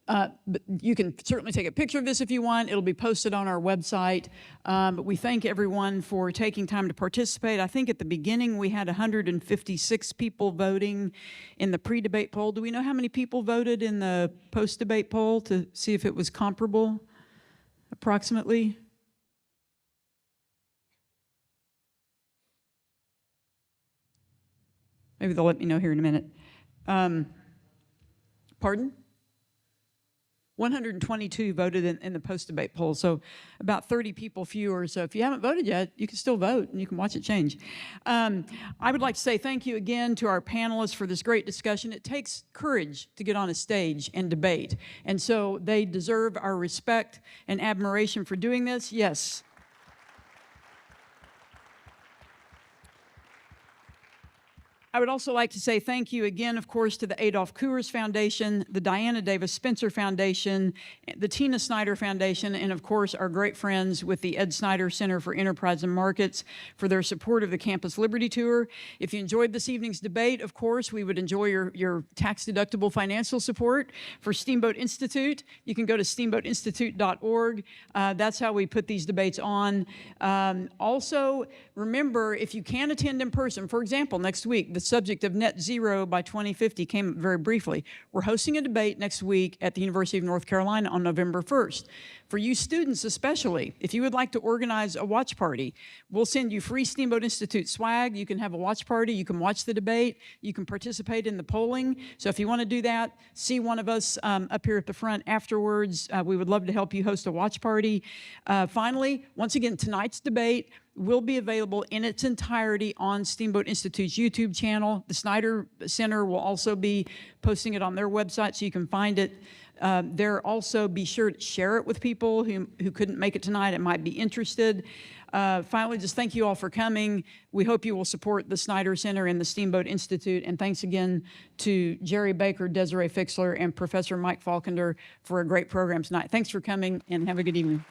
But you can certainly take a picture of this if you want. It'll be posted on our website. But we thank everyone for taking time to participate. I think at the beginning we had 156 people voting in the pre-debate poll. Do we know how many people voted in the post-debate poll to see if it was comparable, approximately? Maybe they'll let me know here in a minute. Pardon? 122 voted in the post-debate poll, so about 30 people fewer. So if you haven't voted yet, you can still vote and you can watch it change. I would like to say thank you again to our panelists for this great discussion. It takes courage to get on a stage and debate, and so they deserve our respect and admiration for doing this. Yes. I would also like to say thank you again, of course, to the Adolph Coors Foundation, the Diana Davis Spencer Foundation, the Tina Snyder Foundation, and of course, our great friends with the Ed Snyder Center for Enterprise and Markets for their support of the Campus Liberty Tour. If you enjoyed this evening's debate, of course, we would enjoy your tax-deductible financial support for Steamboat Institute. You can go to steamboatinstitute.org. That's how we put these debates on. Also, remember, if you can attend in person, for example, next week, the subject of net zero by 2050 came up very briefly. We're hosting a debate next week at the University of North Carolina on November 1st. For you students especially, if you would like to organize a watch party, we'll send you free Steamboat Institute swag. You can have a watch party. You can watch the debate. You can participate in the polling. So if you want to do that, see one of us up here at the front afterwards. We would love to help you host a watch party. Finally, once again, tonight's debate will be available in its entirety on Steamboat Institute's YouTube channel. The Snyder Center will also be posting it on their website, so you can find it there. Also, be sure to share it with people who couldn't make it tonight and might be interested. Finally, just thank you all for coming. We hope you will support the Snyder Center and the Steamboat Institute. And thanks again to Jerry Baker, Desiree Fixler, and Professor Mike Falkender for a great program tonight. Thanks for coming, and have a good evening.